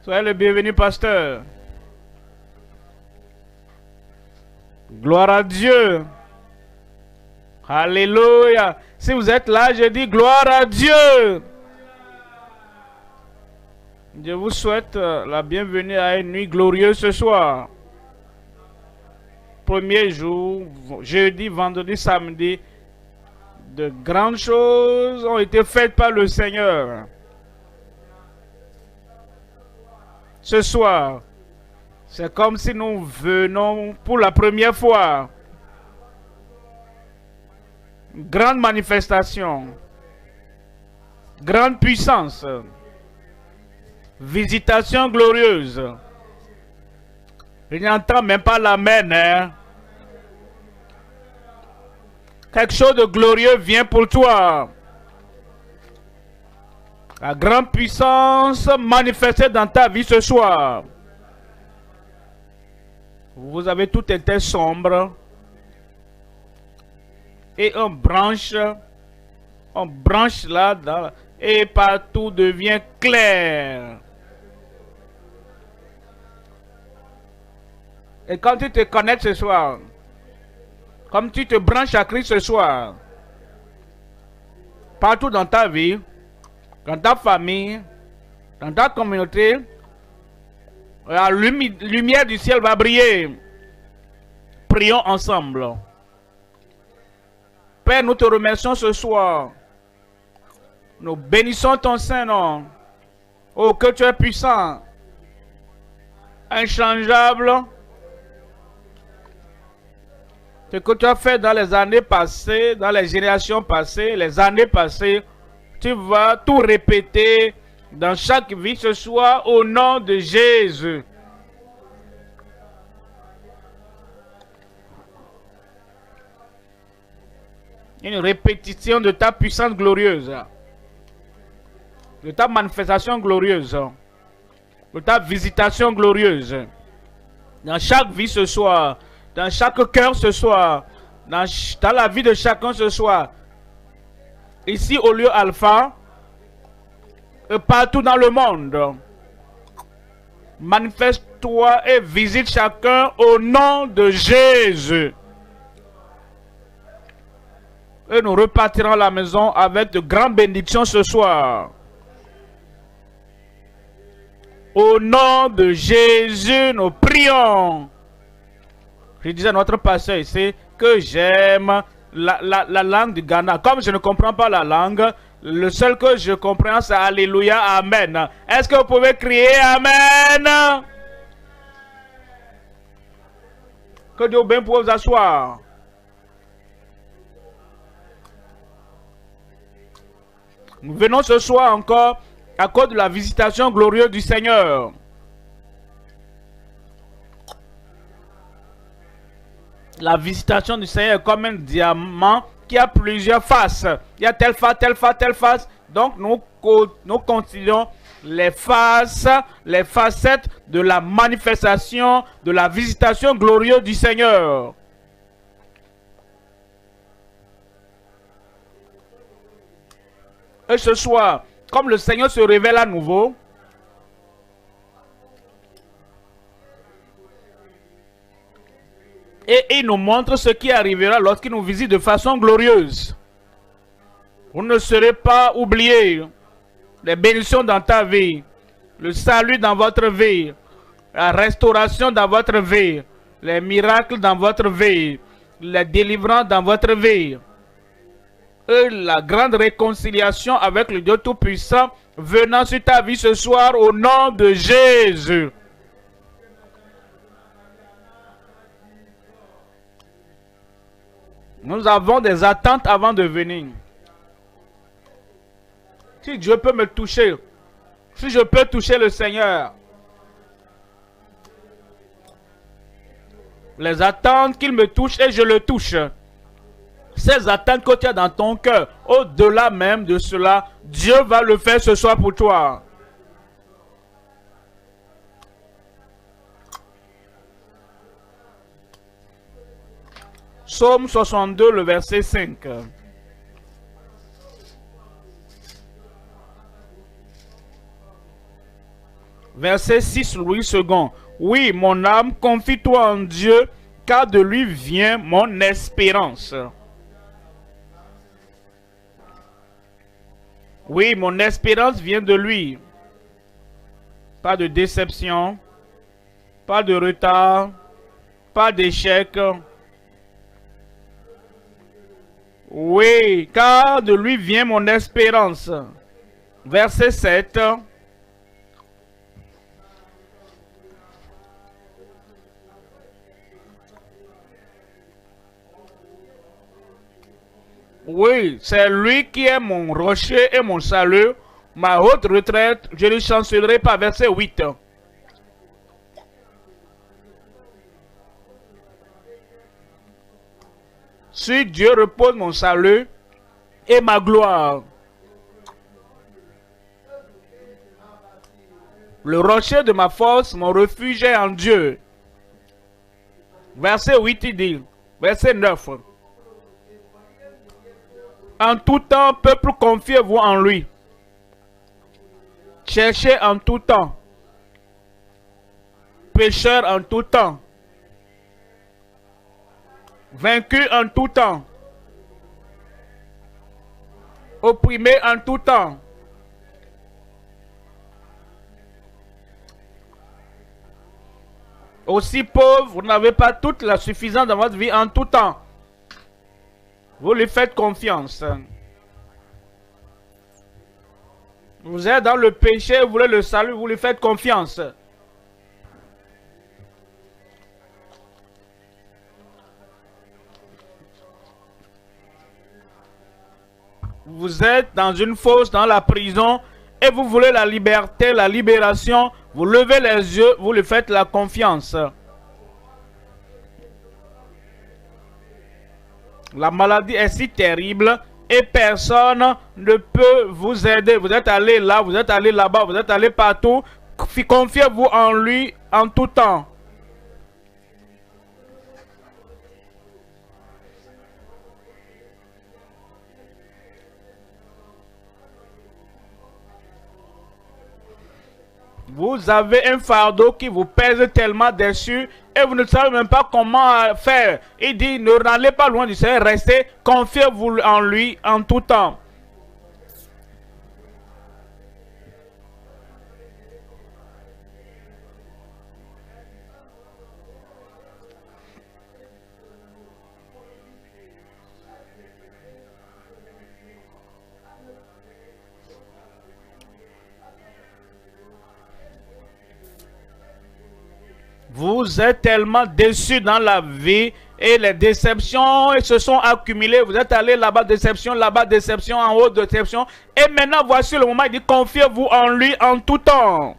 Soyez le bienvenu, pasteur. Gloire à Dieu. Alléluia. Si vous êtes là, je dis gloire à Dieu. Je vous souhaite la bienvenue à une nuit glorieuse ce soir. Premier jour, jeudi, vendredi, samedi, de grandes choses ont été faites par le Seigneur. Ce soir, c'est comme si nous venons pour la première fois. Grande manifestation, grande puissance, visitation glorieuse. Je n'entends même pas l'amen. Hein? Quelque chose de glorieux vient pour toi. La grande puissance manifestée dans ta vie ce soir. Vous avez tout été sombre. Et on branche là, et partout devient clair. Et quand tu te connectes ce soir, comme tu te branches à Christ ce soir, partout dans ta vie, dans ta famille, dans ta communauté, la lumière du ciel va briller. Prions ensemble. Père, nous te remercions ce soir. Nous bénissons ton Saint-Nom. Oh, que tu es puissant, inchangeable. Ce que tu as fait dans les années passées, dans les générations passées, les années passées, tu vas tout répéter dans chaque vie ce soir au nom de Jésus. Une répétition de ta puissance glorieuse, de ta manifestation glorieuse, de ta visitation glorieuse. Dans chaque vie ce soir, dans chaque cœur ce soir, dans la vie de chacun ce soir. Ici au lieu Alpha, et partout dans le monde. Manifeste-toi et visite chacun au nom de Jésus. Et nous repartirons à la maison avec de grandes bénédictions ce soir. Au nom de Jésus, nous prions. Je disais à notre pasteur ici que j'aime la langue du Ghana. Comme je ne comprends pas la langue, le seul que je comprends c'est Alléluia, Amen. Est-ce que vous pouvez crier Amen? Que Dieu bénisse pour vous asseoir. Nous venons ce soir encore à cause de la visitation glorieuse du Seigneur. La visitation du Seigneur est comme un diamant qui a plusieurs faces. Il y a telle face, telle face, telle face. Donc nous continuons les faces, les facettes de la manifestation, de la visitation glorieuse du Seigneur. Et ce soir, comme le Seigneur se révèle à nouveau, et il nous montre ce qui arrivera lorsqu'il nous visite de façon glorieuse. Vous ne serez pas oubliés. Les bénédictions dans ta vie, le salut dans votre vie, la restauration dans votre vie, les miracles dans votre vie, les délivrances dans votre vie. Et la grande réconciliation avec le Dieu Tout-Puissant venant sur ta vie ce soir au nom de Jésus. Nous avons des attentes avant de venir. Si Dieu peut me toucher, si je peux toucher le Seigneur, les attentes qu'il me touche et je le touche. Ces attentes que tu as dans ton cœur, au-delà même de cela, Dieu va le faire ce soir pour toi. Psaume 62, le verset 5. Verset 6, Louis II. Oui, mon âme, confie-toi en Dieu, car de lui vient mon espérance. Oui, mon espérance vient de lui. Pas de déception, pas de retard, pas d'échec. Oui, car de lui vient mon espérance. Verset 7. Oui, c'est lui qui est mon rocher et mon salut, ma haute retraite, je ne chancellerai pas. Verset 8. Sur Dieu repose mon salut et ma gloire. Le rocher de ma force, mon refuge est en Dieu. Verset 8, il dit, verset 9. En tout temps, peuple, confiez-vous en lui. Cherchez en tout temps. Pécheurs en tout temps. Vaincus en tout temps. Opprimés en tout temps. Aussi pauvre, vous n'avez pas toute la suffisance dans votre vie en tout temps. Vous lui faites confiance. Vous êtes dans le péché, vous voulez le salut, vous lui faites confiance. Vous êtes dans une fosse, dans la prison, et vous voulez la liberté, la libération. Vous levez les yeux, vous lui faites la confiance. La maladie est si terrible et personne ne peut vous aider. Vous êtes allé là, vous êtes allé là-bas, vous êtes allé partout. Confiez-vous en lui en tout temps. Vous avez un fardeau qui vous pèse tellement dessus et vous ne savez même pas comment faire. Il dit, ne n'allez pas loin du Seigneur, restez, confiez-vous en lui en tout temps. Vous êtes tellement déçus dans la vie et les déceptions se sont accumulées. Vous êtes allé là-bas, déception, en haut, déception. Et maintenant, voici le moment, il dit, confiez-vous en lui en tout temps.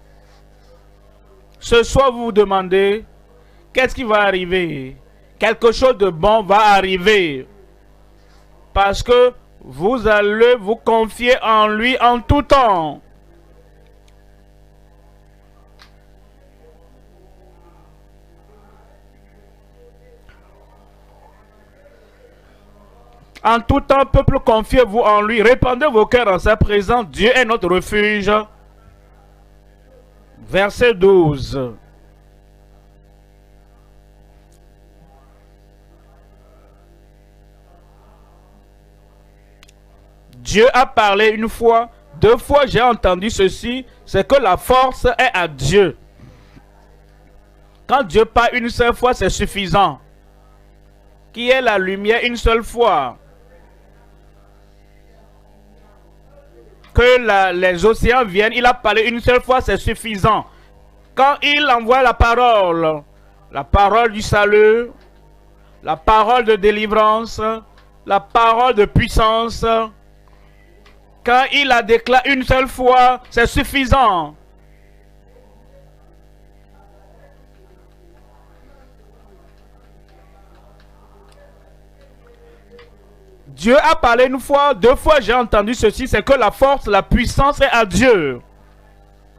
Ce soir, vous vous demandez, qu'est-ce qui va arriver? Quelque chose de bon va arriver. Parce que vous allez vous confier en lui en tout temps. En tout temps, peuple, confiez-vous en lui. Répandez vos cœurs en sa présence. Dieu est notre refuge. Verset 12. Dieu a parlé une fois, deux fois j'ai entendu ceci, c'est que la force est à Dieu. Quand Dieu parle une seule fois, c'est suffisant. Qui est la lumière une seule fois. Que les océans viennent, il a parlé une seule fois, c'est suffisant. Quand il envoie la parole du salut, la parole de délivrance, la parole de puissance, quand il la déclare une seule fois, c'est suffisant. Dieu a parlé une fois, deux fois j'ai entendu ceci, c'est que la force, la puissance est à Dieu.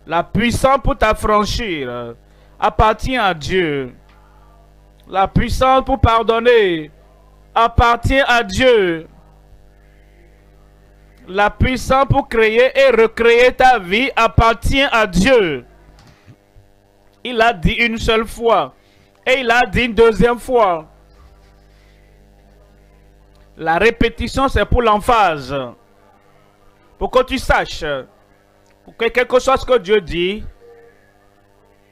La puissance pour t'affranchir appartient à Dieu. La puissance pour pardonner appartient à Dieu. La puissance pour créer et recréer ta vie appartient à Dieu. Il a dit une seule fois. Et il a dit une deuxième fois. La répétition, c'est pour l'emphase. Pour que tu saches. Pour que quelque chose que Dieu dit,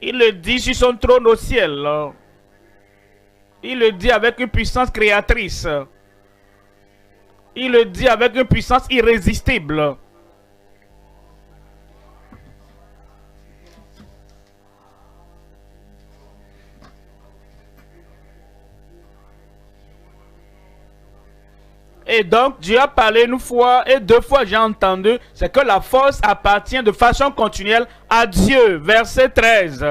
il le dit sur son trône au ciel. Il le dit avec une puissance créatrice. Il le dit avec une puissance irrésistible. Et donc, Dieu a parlé une fois et deux fois, j'ai entendu, c'est que la force appartient de façon continuelle à Dieu. Verset 13.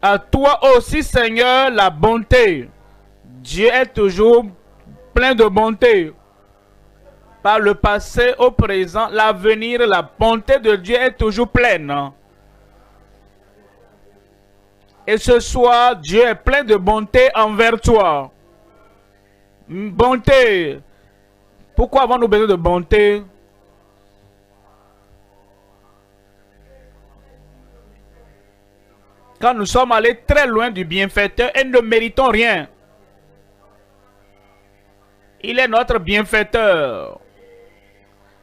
À toi aussi, Seigneur, la bonté. Dieu est toujours plein de bonté. Par le passé, au présent, l'avenir, la bonté de Dieu est toujours pleine. Et ce soir, Dieu est plein de bonté envers toi. Bonté. Pourquoi avons-nous besoin de bonté? Quand nous sommes allés très loin du bienfaiteur et ne méritons rien. Il est notre bienfaiteur.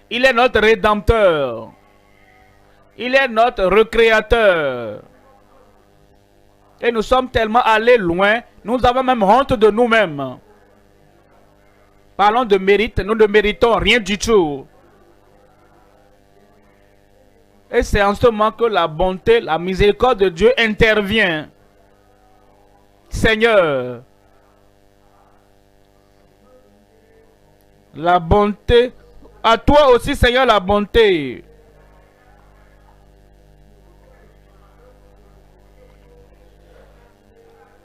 Il est notre rédempteur. Il est notre recréateur. Et nous sommes tellement allés loin, nous avons même honte de nous-mêmes. Parlons de mérite, nous ne méritons rien du tout. Et c'est en ce moment que la bonté, la miséricorde de Dieu intervient. Seigneur, la bonté, à toi aussi Seigneur la bonté.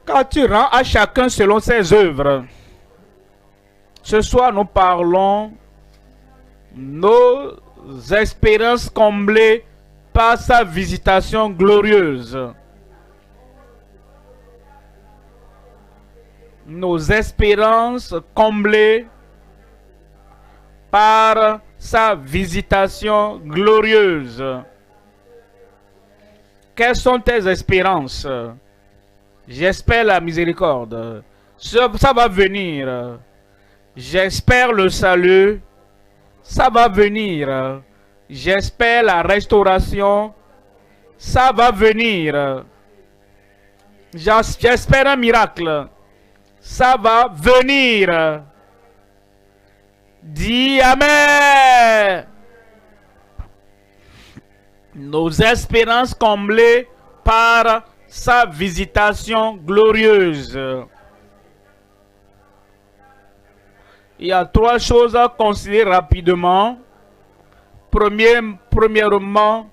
Quand tu rends à chacun selon ses œuvres. Ce soir, nous parlons nos espérances comblées par sa visitation glorieuse. Nos espérances comblées par sa visitation glorieuse. Quelles sont tes espérances? J'espère la miséricorde. Ça va venir. J'espère le salut. Ça va venir. J'espère la restauration. Ça va venir. J'espère un miracle. Ça va venir. Dis Amen. Nos espérances comblées par sa visitation glorieuse. Il y a trois choses à considérer rapidement. Premièrement,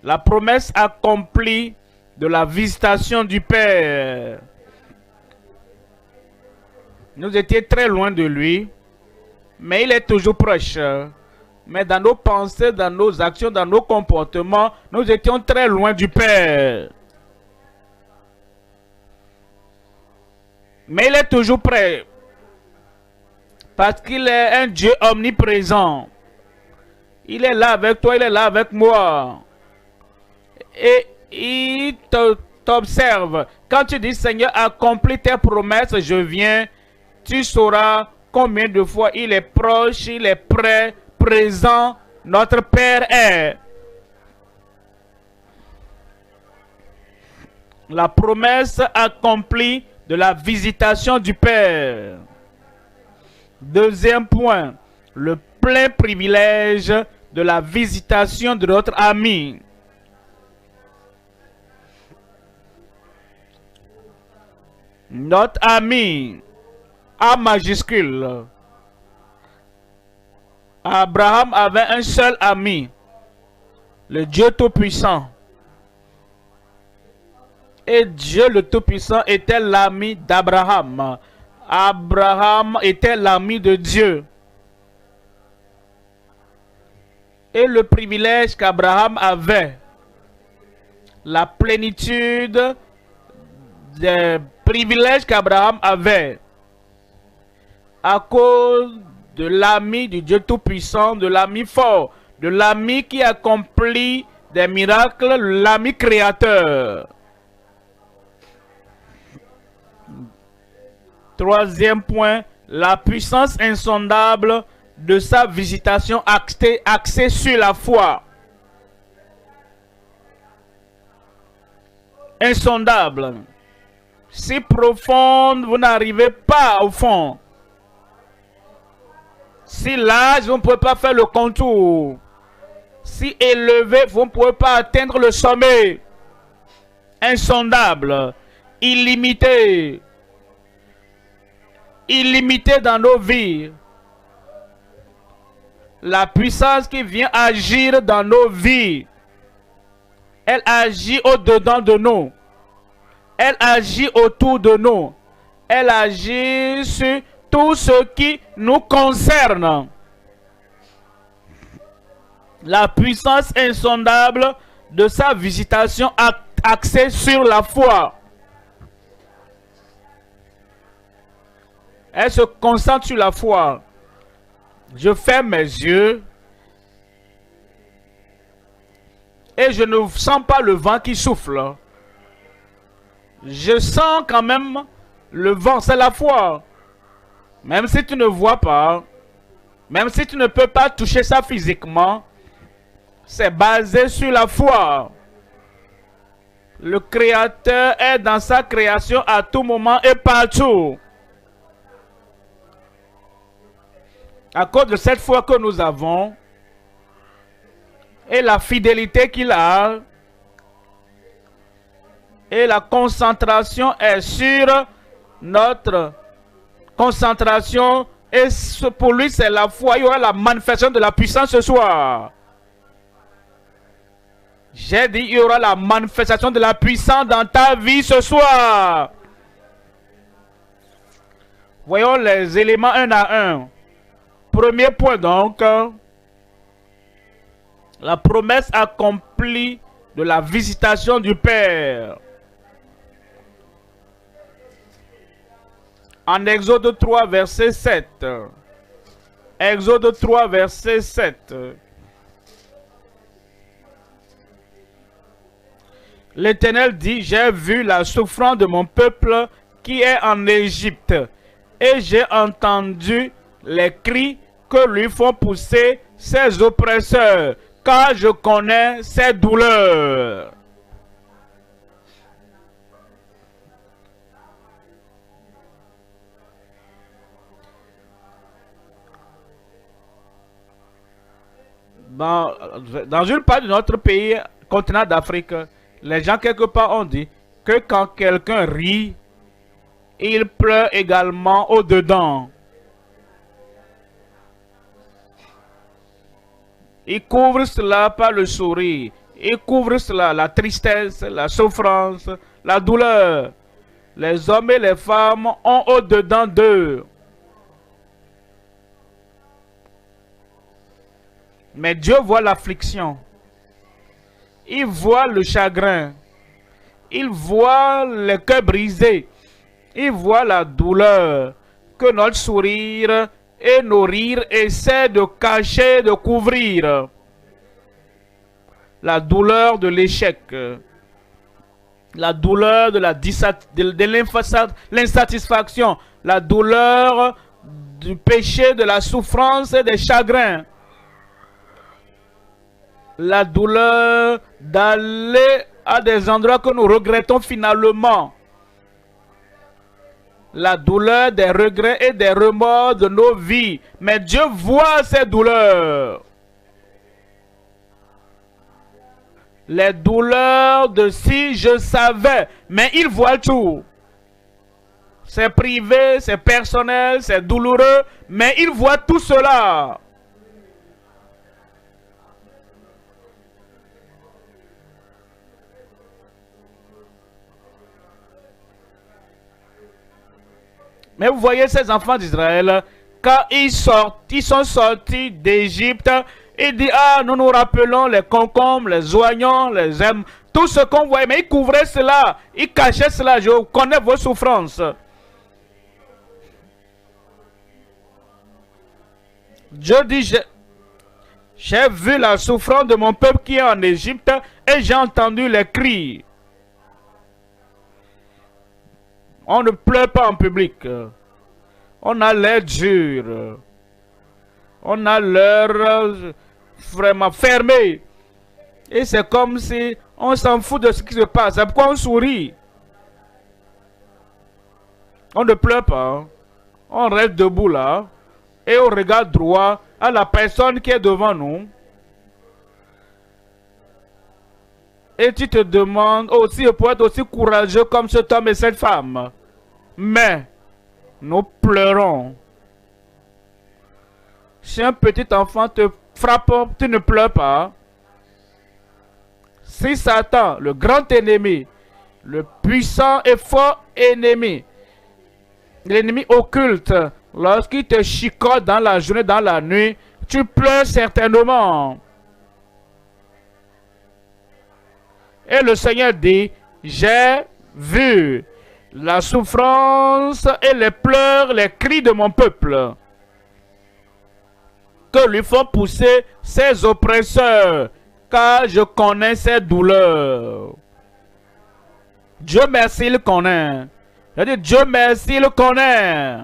la promesse accomplie de la visitation du Père. Nous étions très loin de lui, mais il est toujours proche. Mais dans nos pensées, dans nos actions, dans nos comportements, nous étions très loin du Père. Mais il est toujours prêt. Parce qu'il est un Dieu omniprésent. Il est là avec toi, il est là avec moi. Et il t'observe. Quand tu dis, Seigneur, accomplis tes promesses, je viens. Tu sauras combien de fois il est proche, il est prêt, présent. Notre Père est. La promesse accomplie de la visitation du Père. Deuxième point, le plein privilège de la visitation de notre ami. Notre ami, A majuscule. Abraham avait un seul ami, le Dieu Tout-Puissant. Et Dieu le Tout-Puissant était l'ami d'Abraham. Abraham était l'ami de Dieu. Et le privilège qu'Abraham avait, la plénitude des privilèges qu'Abraham avait, à cause de l'ami du Dieu Tout-Puissant, de l'ami fort, de l'ami qui accomplit des miracles, l'ami créateur. Troisième point, la puissance insondable de sa visitation axée sur la foi. Insondable. Si profonde, vous n'arrivez pas au fond. Si large, vous ne pouvez pas faire le contour. Si élevé, vous ne pouvez pas atteindre le sommet. Insondable, illimité. Illimité dans nos vies. La puissance qui vient agir dans nos vies, elle agit au-dedans de nous. Elle agit autour de nous. Elle agit sur tout ce qui nous concerne. La puissance insondable de sa visitation axée sur la foi. Elle se concentre sur la foi. Je ferme mes yeux et je ne sens pas le vent qui souffle. Je sens quand même le vent, c'est la foi. Même si tu ne vois pas, même si tu ne peux pas toucher ça physiquement, c'est basé sur la foi. Le Créateur est dans sa création à tout moment et partout. À cause de cette foi que nous avons et la fidélité qu'il a, et la concentration est sur notre concentration, et pour lui c'est la foi. Il y aura la manifestation de la puissance ce soir. J'ai dit, il y aura la manifestation de la puissance dans ta vie ce soir. Voyons les éléments un à un. Premier point donc, la promesse accomplie de la visitation du Père. En Exode 3, verset 7. Exode 3, verset 7. L'Éternel dit, j'ai vu la souffrance de mon peuple qui est en Égypte, et j'ai entendu les cris que lui font pousser ses oppresseurs, car je connais ses douleurs. Dans une part de notre pays, continent d'Afrique, les gens quelque part ont dit que quand quelqu'un rit, il pleure également au-dedans. Il couvre cela par le sourire. Il couvre cela, la tristesse, la souffrance, la douleur. Les hommes et les femmes ont au-dedans d'eux. Mais Dieu voit l'affliction. Il voit le chagrin. Il voit le cœur brisé. Il voit la douleur que notre sourire et nos rires essaient de cacher, de couvrir. La douleur de l'échec. La douleur de l'insatisfaction. La douleur du péché, de la souffrance et des chagrins. La douleur d'aller à des endroits que nous regrettons finalement. La douleur des regrets et des remords de nos vies. Mais Dieu voit ces douleurs. Les douleurs de si je savais. Mais il voit tout. C'est privé, c'est personnel, c'est douloureux. Mais il voit tout cela. Mais vous voyez ces enfants d'Israël, quand ils sont sortis d'Égypte, ils disent, ah, nous nous rappelons les concombres, les oignons, les herbes, tout ce qu'on voyait, mais ils couvraient cela, ils cachaient cela, je connais vos souffrances. Dieu dit, J'ai vu la souffrance de mon peuple qui est en Égypte et j'ai entendu les cris. On ne pleure pas en public. On a l'air dur. On a l'air vraiment fermé. Et c'est comme si on s'en fout de ce qui se passe. C'est pourquoi on sourit. On ne pleure pas. On reste debout là. Et on regarde droit à la personne qui est devant nous. Et tu te demandes aussi pour être aussi courageux comme cet homme et cette femme. Mais nous pleurons. Si un petit enfant te frappe, tu ne pleures pas. Si Satan, le grand ennemi, le puissant et fort ennemi, l'ennemi occulte, lorsqu'il te chicote dans la journée, dans la nuit, tu pleures certainement. Et le Seigneur dit, j'ai vu la souffrance et les pleurs, les cris de mon peuple, que lui font pousser ses oppresseurs, car je connais ses douleurs. Dieu merci, il connaît. Je dis, Dieu merci, il connaît.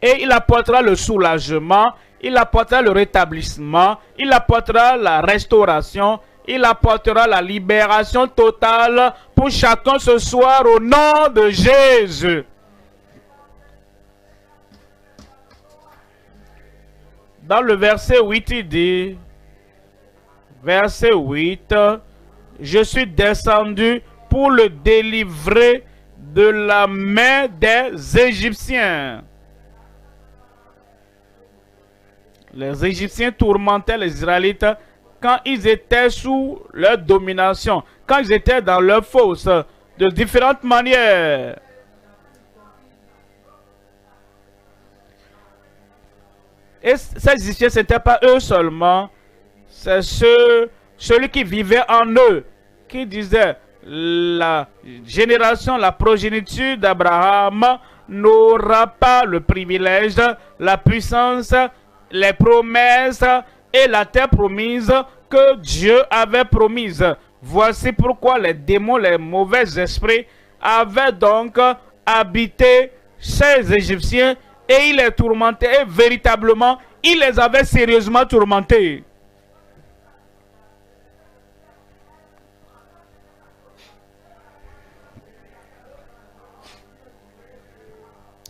Et il apportera le soulagement, il apportera le rétablissement, il apportera la restauration, il apportera la libération totale pour chacun ce soir au nom de Jésus. Dans le verset 8, il dit, verset 8, je suis descendu pour le délivrer de la main des Égyptiens. Les Égyptiens tourmentaient les Israélites quand ils étaient sous leur domination, quand ils étaient dans leur fosse, de différentes manières. Et ces Égyptiens, ce n'était pas eux seulement, c'est celui qui vivait en eux, qui disait, la génération, la progéniture d'Abraham n'aura pas le privilège, la puissance, les promesses et la terre promise que Dieu avait promise. Voici pourquoi les démons, les mauvais esprits avaient donc habité ces Égyptiens et ils les tourmentaient. Et véritablement, ils les avaient sérieusement tourmentés.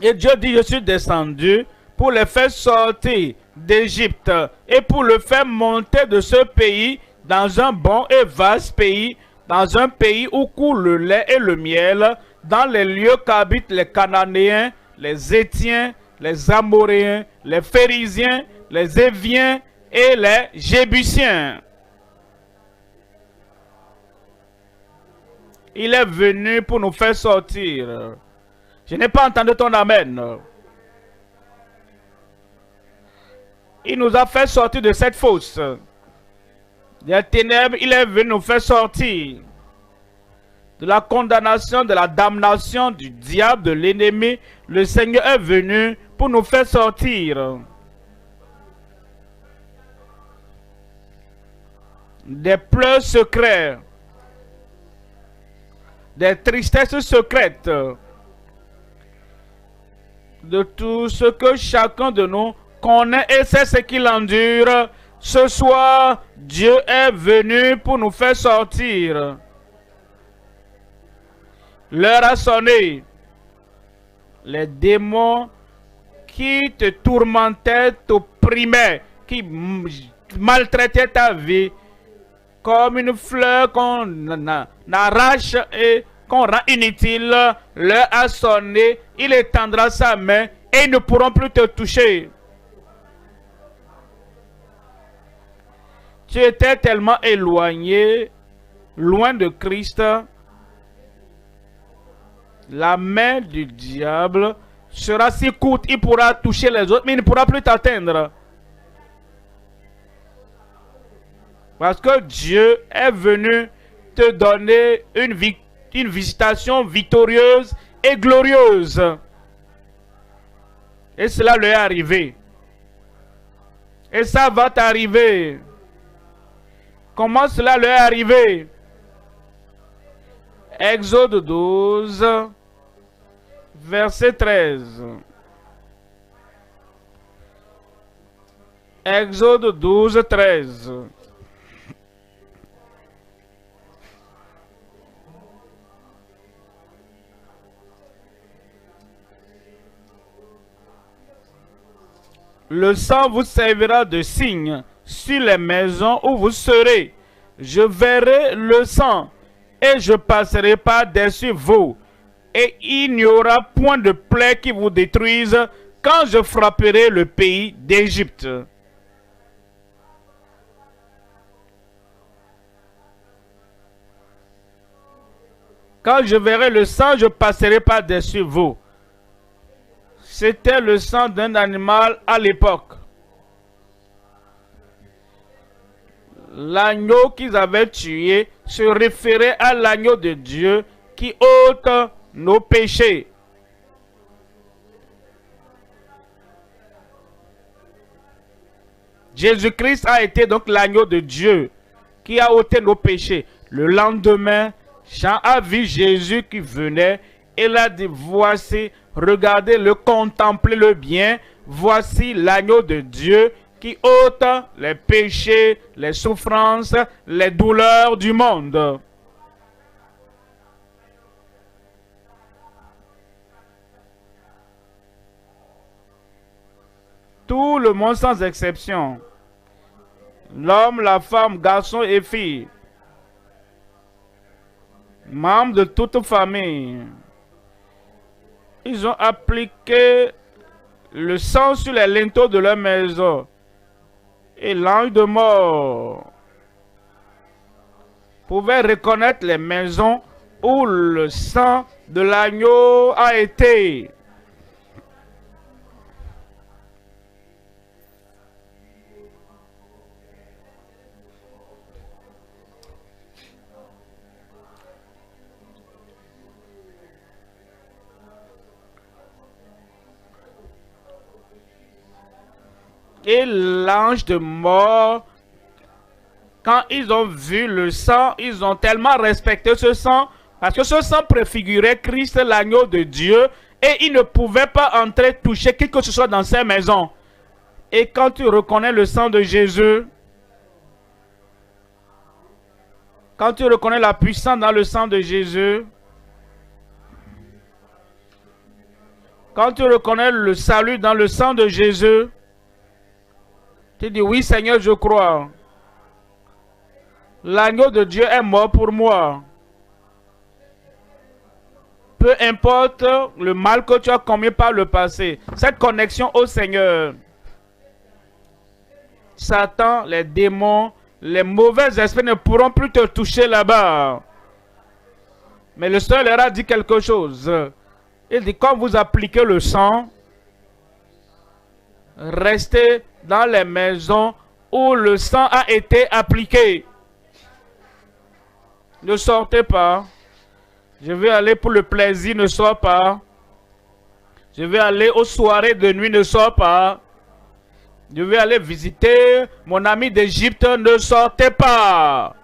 Et Dieu dit, je suis descendu pour les faire sortir d'Égypte et pour le faire monter de ce pays dans un bon et vaste pays, dans un pays où coule le lait et le miel, dans les lieux qu'habitent les Cananéens, les Étiens, les Amoréens, les Phérésiens, les Éviens et les Jébusiens. Il est venu pour nous faire sortir. Je n'ai pas entendu ton amen. Il nous a fait sortir de cette fosse. Des ténèbres, il est venu nous faire sortir de la condamnation, de la damnation du diable, de l'ennemi. Le Seigneur est venu pour nous faire sortir des pleurs secrets, des tristesses secrètes, de tout ce que chacun de nous connaît et sait ce qu'il endure. Ce soir, Dieu est venu pour nous faire sortir. L'heure a sonné. Les démons qui te tourmentaient, t'opprimaient, qui maltraitaient ta vie, comme une fleur qu'on arrache et qu'on rend inutile, l'heure a sonné, il étendra sa main et ils ne pourront plus te toucher. Tu étais tellement éloigné, loin de Christ, la main du diable sera si courte, il pourra toucher les autres, mais il ne pourra plus t'atteindre. Parce que Dieu est venu te donner une visitation victorieuse et glorieuse. Et cela lui est arrivé. Et ça va t'arriver. Comment cela leur est arrivé? Exode 12, verset 13. Exode 12, 13. Le sang vous servira de signe sur les maisons où vous serez. Je verrai le sang et je passerai par-dessus vous. Et il n'y aura point de plaie qui vous détruise quand je frapperai le pays d'Égypte. Quand je verrai le sang, je passerai par-dessus vous. C'était le sang d'un animal à l'époque. L'agneau qu'ils avaient tué se référait à l'agneau de Dieu qui ôte nos péchés. Jésus-Christ a été donc l'agneau de Dieu qui a ôté nos péchés. Le lendemain, Jean a vu Jésus qui venait et il a dit, voici, regardez-le, contemplez-le bien, voici l'agneau de Dieu qui ôte les péchés, les souffrances, les douleurs du monde. Tout le monde sans exception, l'homme, la femme, garçon et fille, membres de toute famille, ils ont appliqué le sang sur les linteaux de leur maison. Et l'ange de mort pouvait reconnaître les maisons où le sang de l'agneau a été. Et l'ange de mort, quand ils ont vu le sang, ils ont tellement respecté ce sang, parce que ce sang préfigurait Christ, l'agneau de Dieu, et ils ne pouvaient pas entrer, toucher qui que ce soit dans ces maisons. Et quand tu reconnais le sang de Jésus, quand tu reconnais la puissance dans le sang de Jésus, quand tu reconnais le salut dans le sang de Jésus, tu dis, oui Seigneur, je crois. L'agneau de Dieu est mort pour moi. Peu importe le mal que tu as commis par le passé, cette connexion au Seigneur, Satan, les démons, les mauvais esprits ne pourront plus te toucher là-bas. Mais le Seigneur leur a dit quelque chose. Il dit, quand vous appliquez le sang, restez dans les maisons où le sang a été appliqué. Ne sortez pas. Je vais aller pour le plaisir, ne sors pas. Je vais aller aux soirées de nuit, ne sors pas. Je vais aller visiter mon ami d'Égypte, ne sortez pas.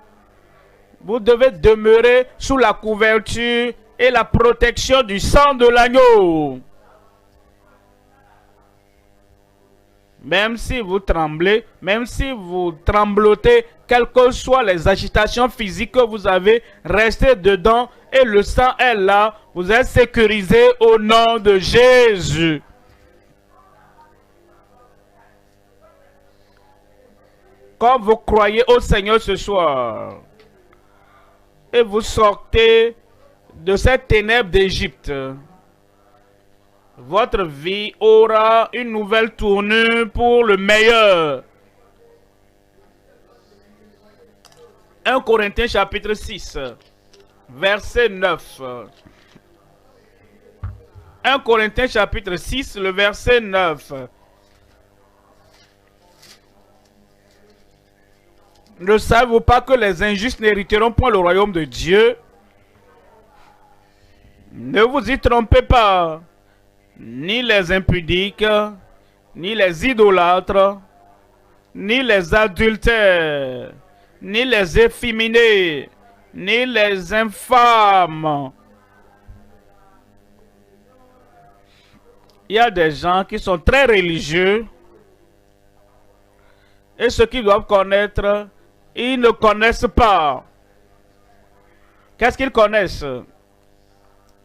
Vous devez demeurer sous la couverture et la protection du sang de l'agneau. Même si vous tremblez, même si vous tremblotez, quelles que soient les agitations physiques que vous avez, restez dedans et le sang est là. Vous êtes sécurisé au nom de Jésus. Quand vous croyez au Seigneur ce soir et vous sortez de cette ténèbre d'Égypte, votre vie aura une nouvelle tournure pour le meilleur. 1 Corinthiens chapitre 6, verset 9. 1 Corinthiens chapitre 6, le verset 9. Ne savez-vous pas que les injustes n'hériteront point le royaume de Dieu? Ne vous y trompez pas. Ni les impudiques, ni les idolâtres, ni les adultères, ni les efféminés, ni les infâmes. Il y a des gens qui sont très religieux et ceux qui doivent connaître, ils ne connaissent pas. Qu'est-ce qu'ils connaissent?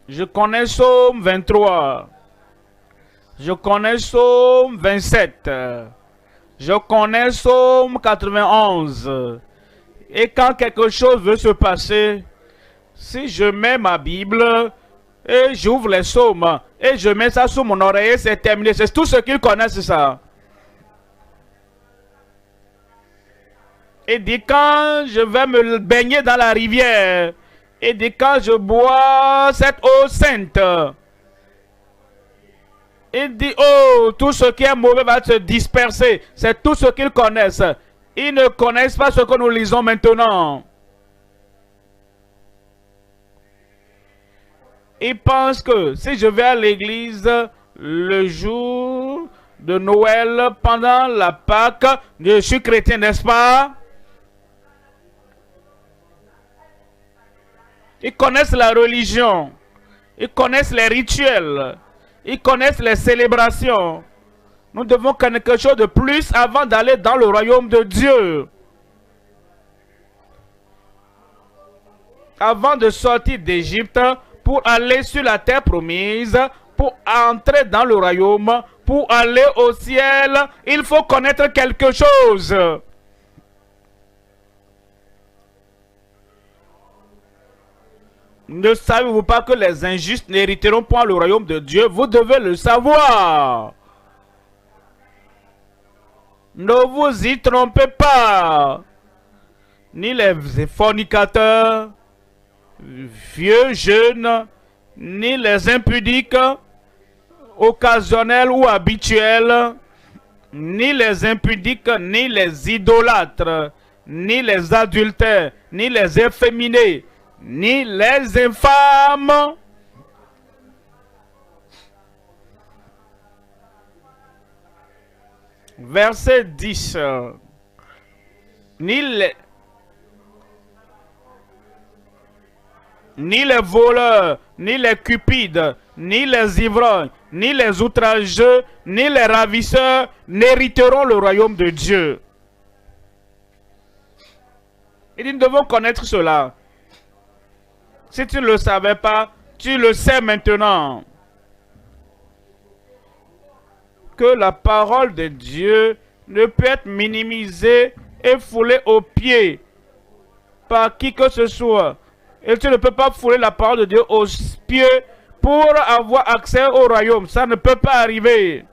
Je connais Psaume 23. Je connais Psaume 27. Je connais Psaume 91. Et quand quelque chose veut se passer, si je mets ma Bible et j'ouvre les psaumes et je mets ça sous mon oreiller, c'est terminé. C'est tout ce qu'ils connaissent, ça. Et dit quand je vais me baigner dans la rivière, et dit quand je bois cette eau sainte, il dit oh, tout ce qui est mauvais va se disperser. C'est tout ce qu'ils connaissent. Ils ne connaissent pas ce que nous lisons maintenant. Ils pensent que si je vais à l'église le jour de Noël, pendant la Pâque, je suis chrétien, n'est-ce pas? Ils connaissent la religion, ils connaissent les rituels, ils connaissent les célébrations. Nous devons connaître quelque chose de plus avant d'aller dans le royaume de Dieu. Avant de sortir d'Égypte, pour aller sur la terre promise, pour entrer dans le royaume, pour aller au ciel, il faut connaître quelque chose. Ne savez-vous pas que les injustes n'hériteront point le royaume de Dieu? Vous devez le savoir. Ne vous y trompez pas. Ni les fornicateurs, vieux, jeunes, ni les impudiques, occasionnels ou habituels, ni les impudiques, ni les idolâtres, ni les adultères, ni les efféminés, ni les infâmes. Verset 10. Ni les voleurs, ni les cupides, ni les ivrognes, ni les outrageux, ni les ravisseurs n'hériteront le royaume de Dieu. Et nous devons connaître cela. Si tu ne le savais pas, tu le sais maintenant. Que la parole de Dieu ne peut être minimisée et foulée aux pieds par qui que ce soit. Et tu ne peux pas fouler la parole de Dieu aux pieds pour avoir accès au royaume. Ça ne peut pas arriver.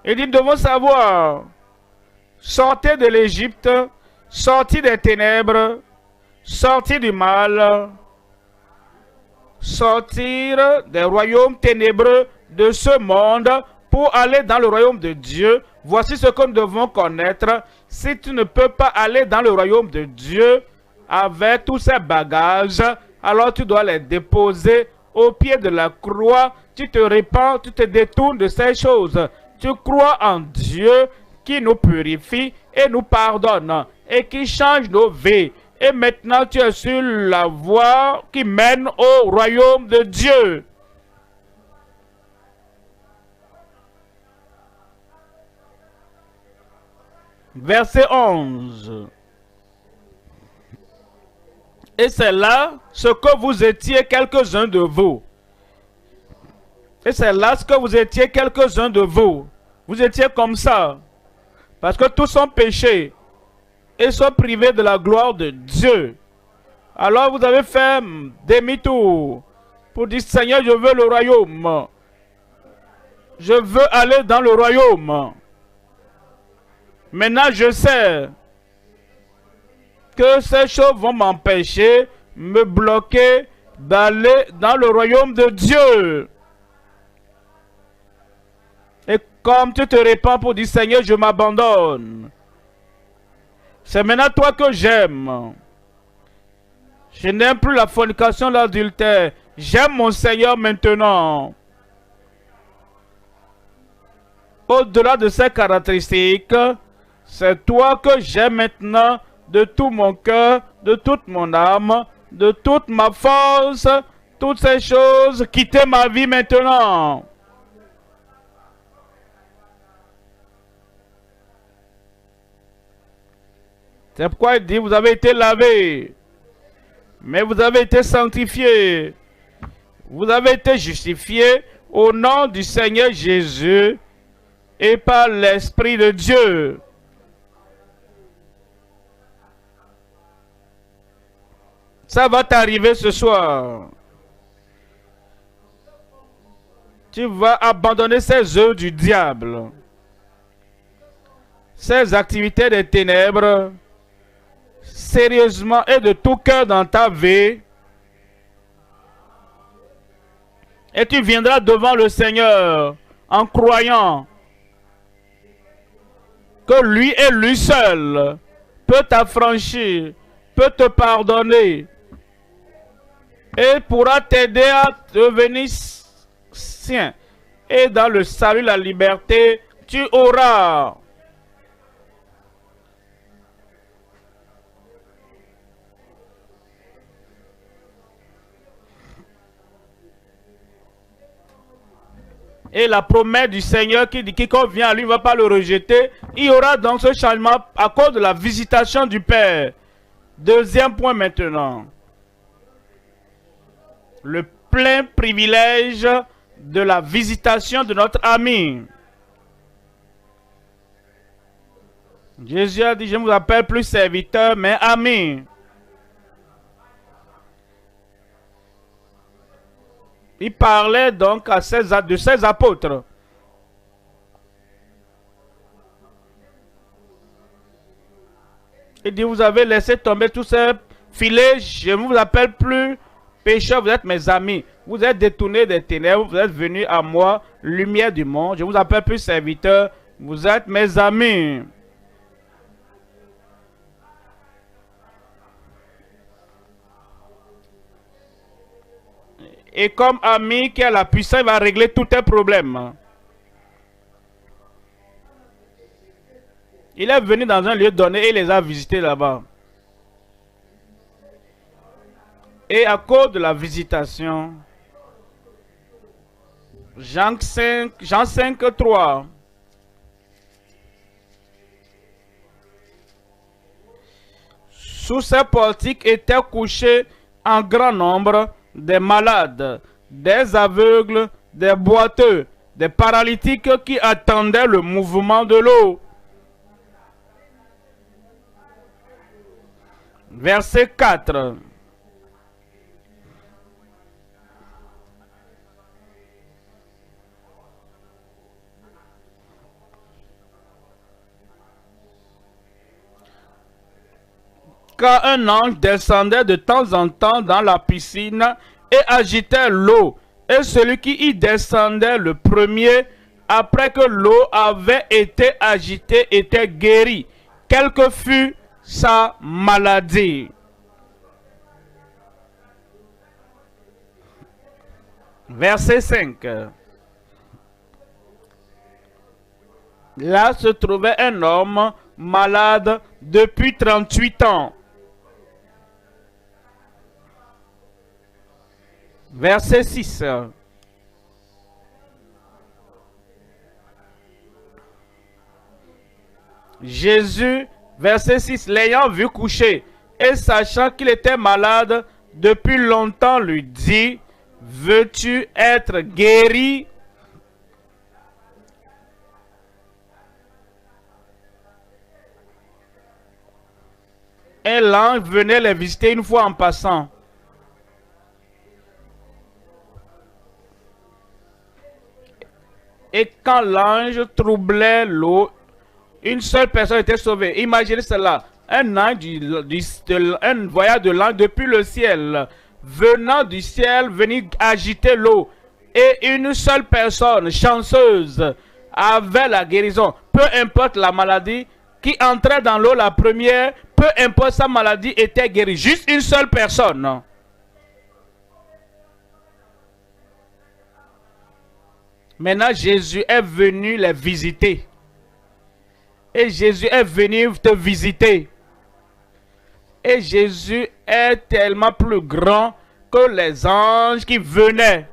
Et nous devons savoir, sortez de l'Égypte, sortez des ténèbres, sortez du mal, sortir des royaumes ténébreux de ce monde pour aller dans le royaume de Dieu. Voici ce que nous devons connaître. Si tu ne peux pas aller dans le royaume de Dieu avec tous ces bagages, alors tu dois les déposer au pied de la croix. Tu te répands, tu te détournes de ces choses. Tu crois en Dieu qui nous purifie et nous pardonne et qui change nos vies. Et maintenant tu es sur la voie qui mène au royaume de Dieu. Verset 11. Et c'est là ce que vous étiez quelques-uns de vous. Et c'est là ce que vous étiez quelques-uns de vous. Vous étiez comme ça. Parce que tous sont péchés et sont privés de la gloire de Dieu. Alors vous avez fait demi-tour pour dire, Seigneur, je veux le royaume. Je veux aller dans le royaume. Maintenant, je sais que ces choses vont m'empêcher, me bloquer d'aller dans le royaume de Dieu. Et comme tu te répands pour dire, Seigneur, je m'abandonne. C'est maintenant toi que j'aime. Je n'aime plus la fornication, l'adultère. J'aime mon Seigneur maintenant. Au-delà de ces caractéristiques, c'est toi que j'aime maintenant de tout mon cœur, de toute mon âme, de toute ma force, toutes ces choses, quittez ma vie maintenant. C'est pourquoi il dit, vous avez été lavés, mais vous avez été sanctifiés, vous avez été justifiés au nom du Seigneur Jésus et par l'Esprit de Dieu. Ça va t'arriver ce soir. Tu vas abandonner ces œuvres du diable, ces activités des ténèbres, sérieusement et de tout cœur dans ta vie. Et tu viendras devant le Seigneur en croyant que lui et lui seul peut t'affranchir, peut te pardonner et pourra t'aider à devenir sien. Et dans le salut, la liberté, tu auras. Et la promesse du Seigneur qui dit quiconque vient à lui ne va pas le rejeter. Il y aura donc ce changement à cause de la visitation du Père. Deuxième point maintenant. Le plein privilège de la visitation de notre ami. Jésus a dit, je ne vous appelle plus serviteur, mais ami. Il parlait donc de ses apôtres. Il dit, vous avez laissé tomber tous ces filets, je ne vous appelle plus pécheurs, vous êtes mes amis. Vous êtes détournés des ténèbres, vous êtes venus à moi, lumière du monde. Je ne vous appelle plus serviteurs, vous êtes mes amis. Et comme ami qui a la puissance, il va régler tous tes problèmes. Il est venu dans un lieu donné et il les a visités là-bas. Et à cause de la visitation, Jean 5, 3. Sous ces portiques étaient couchés en grand nombre des malades, des aveugles, des boiteux, des paralytiques qui attendaient le mouvement de l'eau. Verset 4. Quand un ange descendait de temps en temps dans la piscine et agitait l'eau, et celui qui y descendait le premier, après que l'eau avait été agitée, était guéri, quelle que fût sa maladie. Verset 5. Là se trouvait un homme malade depuis 38 ans. Verset 6. Jésus, verset 6, l'ayant vu coucher et sachant qu'il était malade depuis longtemps, lui dit, veux-tu être guéri? Et l'ange venait les visiter une fois en passant. Et quand l'ange troublait l'eau, une seule personne était sauvée. Imaginez cela. Un ange un voyage de l'ange depuis le ciel, venant du ciel, venir agiter l'eau. Et une seule personne chanceuse avait la guérison. Peu importe la maladie qui entrait dans l'eau la première, peu importe sa maladie, était guérie. Juste une seule personne. Maintenant, Jésus est venu les visiter. Et Jésus est venu te visiter. Et Jésus est tellement plus grand que les anges qui venaient.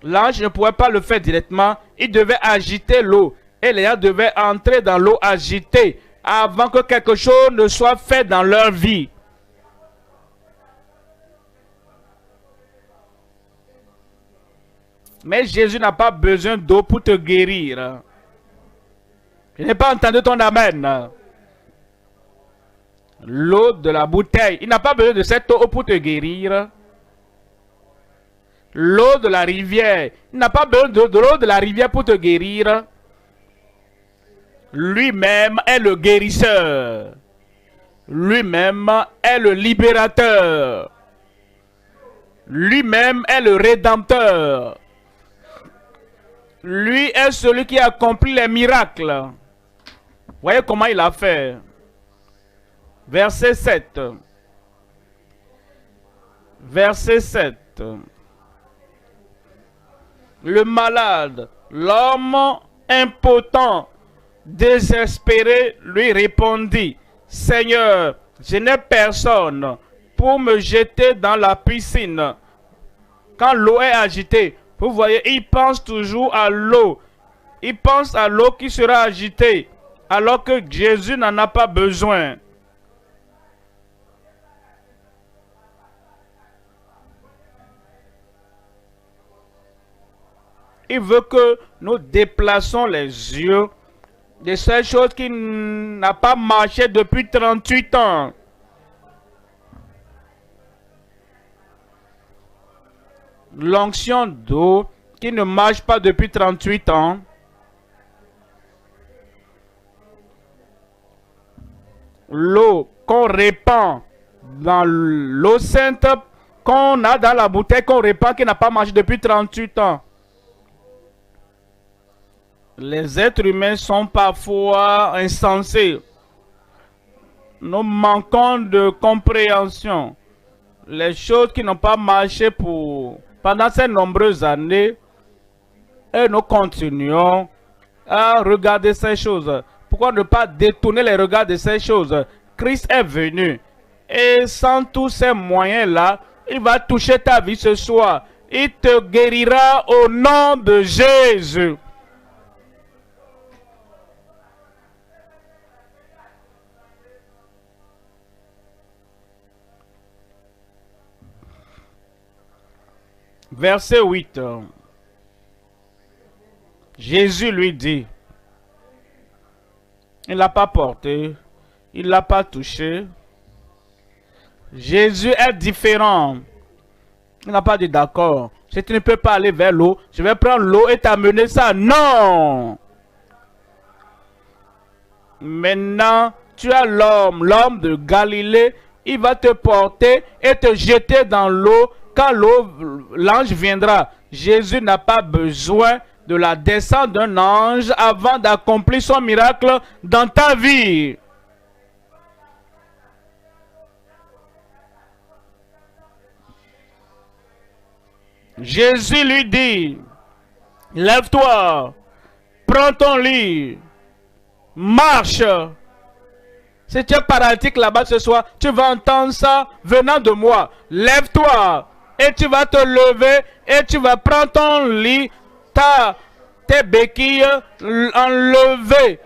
L'ange ne pouvait pas le faire directement. Il devait agiter l'eau. Et les gens devaient entrer dans l'eau agitée avant que quelque chose ne soit fait dans leur vie. Mais Jésus n'a pas besoin d'eau pour te guérir. Je n'ai pas entendu ton amen. L'eau de la bouteille. Il n'a pas besoin de cette eau pour te guérir. L'eau de la rivière. Il n'a pas besoin de l'eau de la rivière pour te guérir. Lui-même est le guérisseur. Lui-même est le libérateur. Lui-même est le rédempteur. Lui est celui qui accomplit les miracles. Voyez comment il a fait. Verset 7. Verset 7. Le malade, l'homme impotent, désespéré, lui répondit, « Seigneur, je n'ai personne pour me jeter dans la piscine. » Quand l'eau est agitée, vous voyez, il pense toujours à l'eau. Il pense à l'eau qui sera agitée, alors que Jésus n'en a pas besoin. Il veut que nous déplaçons les yeux de ces choses qui n'ont pas marché depuis 38 ans. L'onction d'eau qui ne marche pas depuis 38 ans. L'eau qu'on répand dans l'eau sainte qu'on a dans la bouteille qu'on répand qui n'a pas marché depuis 38 ans. Les êtres humains sont parfois insensés. Nous manquons de compréhension. Les choses qui n'ont pas marché pendant ces nombreuses années, et nous continuons à regarder ces choses. Pourquoi ne pas détourner les regards de ces choses? Christ est venu. Et sans tous ces moyens-là, il va toucher ta vie ce soir. Il te guérira au nom de Jésus. Verset 8. Jésus lui dit, il ne l'a pas porté, il ne l'a pas touché. Jésus est différent. Il n'a pas dit d'accord. Si tu ne peux pas aller vers l'eau, je vais prendre l'eau et t'amener ça. Non. Maintenant, tu as l'homme de Galilée. Il va te porter et te jeter dans l'eau. Quand l'ange viendra, Jésus n'a pas besoin de la descente d'un ange avant d'accomplir son miracle dans ta vie. Jésus lui dit, lève-toi, prends ton lit, marche. Si tu es paralytique là-bas ce soir, tu vas entendre ça venant de moi. Lève-toi et tu vas te lever et tu vas prendre ton lit, tes béquilles enlevées,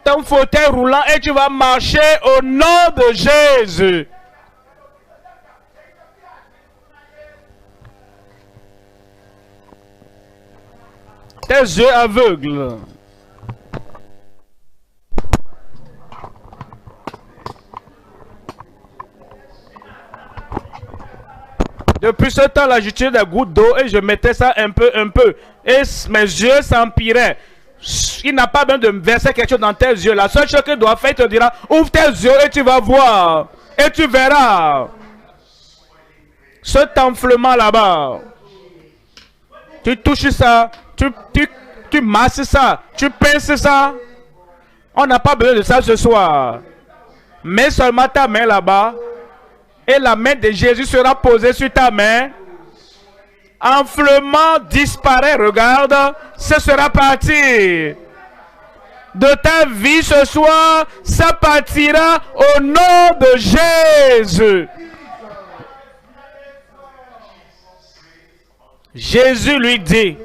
ton fauteuil roulant et tu vas marcher au nom de Jésus. Tes yeux aveugles. Depuis ce temps-là, j'utilisais des gouttes d'eau et je mettais ça un peu. Et mes yeux s'empiraient. Il n'a pas besoin de verser quelque chose dans tes yeux. La seule chose qu'il doit faire, il te dira, ouvre tes yeux et tu vas voir. Et tu verras. Cet enflement là-bas. Tu touches ça. Tu masses ça. Tu pinces ça. On n'a pas besoin de ça ce soir. Mets seulement ta main là-bas. Et la main de Jésus sera posée sur ta main. enflement disparaît, regarde, ce sera parti. De ta vie ce soir, ça partira au nom de Jésus. Jésus lui dit,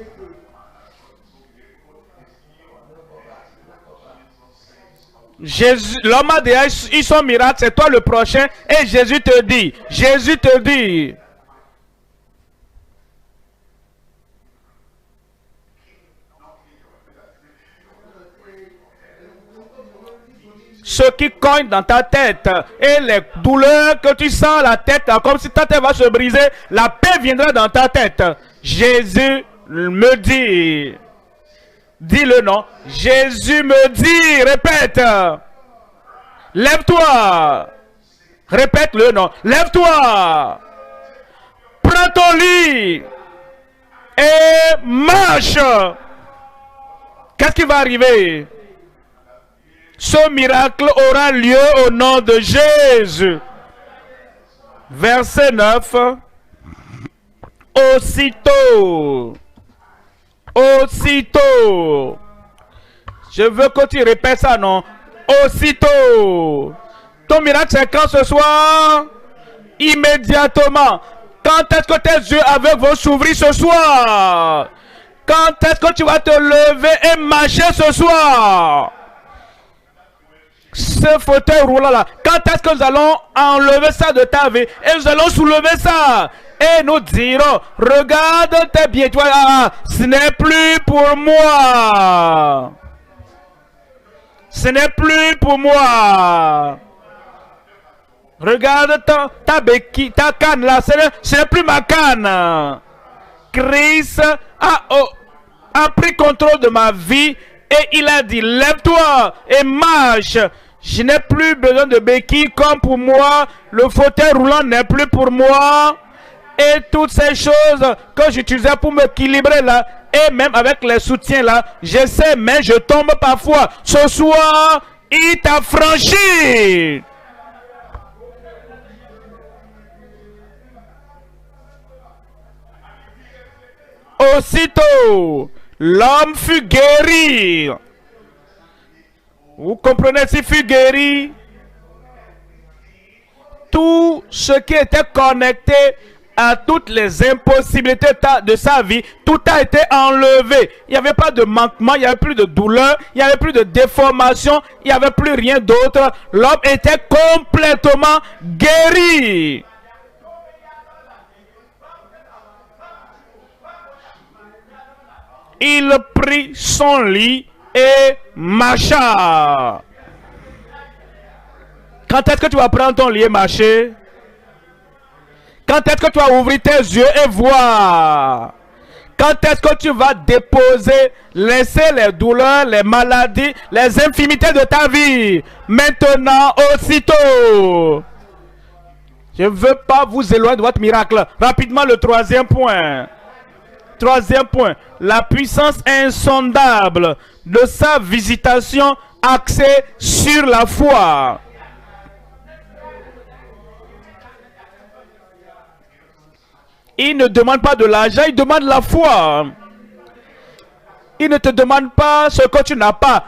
l'homme a déjà eu son miracle, c'est toi le prochain. Et Jésus te dit, ce qui cogne dans ta tête et les douleurs que tu sens la tête, comme si ta tête va se briser, la paix viendra dans ta tête. Jésus me dit, dis le nom, Jésus me dit, répète, lève-toi, répète le nom, lève-toi, prends ton lit et marche. Qu'est-ce qui va arriver? Ce miracle aura lieu au nom de Jésus. Verset 9. Aussitôt. Je veux que tu répètes ça, non? Aussitôt. Ton miracle, c'est quand ce soir? Immédiatement. Quand est-ce que tes yeux aveugles vont s'ouvrir ce soir? Quand est-ce que tu vas te lever et marcher ce soir? Ce fauteuil roulant là, quand est-ce que nous allons enlever ça de ta vie et nous allons soulever ça et nous dirons, regarde tes pieds, toi, ce n'est plus pour moi. Ce n'est plus pour moi. Regarde ta béquille, ta canne là, ce n'est plus ma canne. Christ a pris contrôle de ma vie et il a dit, lève-toi et marche. Je n'ai plus besoin de béquilles comme pour moi. Le fauteuil roulant n'est plus pour moi. Et toutes ces choses que j'utilisais pour m'équilibrer là, et même avec les soutiens là, j'essaie mais je tombe parfois. Ce soir, il t'a franchi. Aussitôt, l'homme fut guéri. Vous comprenez, s'il fut guéri, tout ce qui était connecté à toutes les impossibilités de sa vie, tout a été enlevé. Il n'y avait pas de manquement, il n'y avait plus de douleur, il n'y avait plus de déformation, il n'y avait plus rien d'autre. L'homme était complètement guéri. Il prit son lit et marcha. Quand est-ce que tu vas prendre ton lit et marcher? Quand est-ce que tu vas ouvrir tes yeux et voir? Quand est-ce que tu vas déposer, laisser les douleurs, les maladies, les infimités de ta vie? Maintenant, aussitôt. Je ne veux pas vous éloigner de votre miracle. Rapidement, le troisième point. Troisième point, la puissance insondable de sa visitation axée sur la foi. Il ne demande pas de l'argent, il demande la foi. Il ne te demande pas ce que tu n'as pas.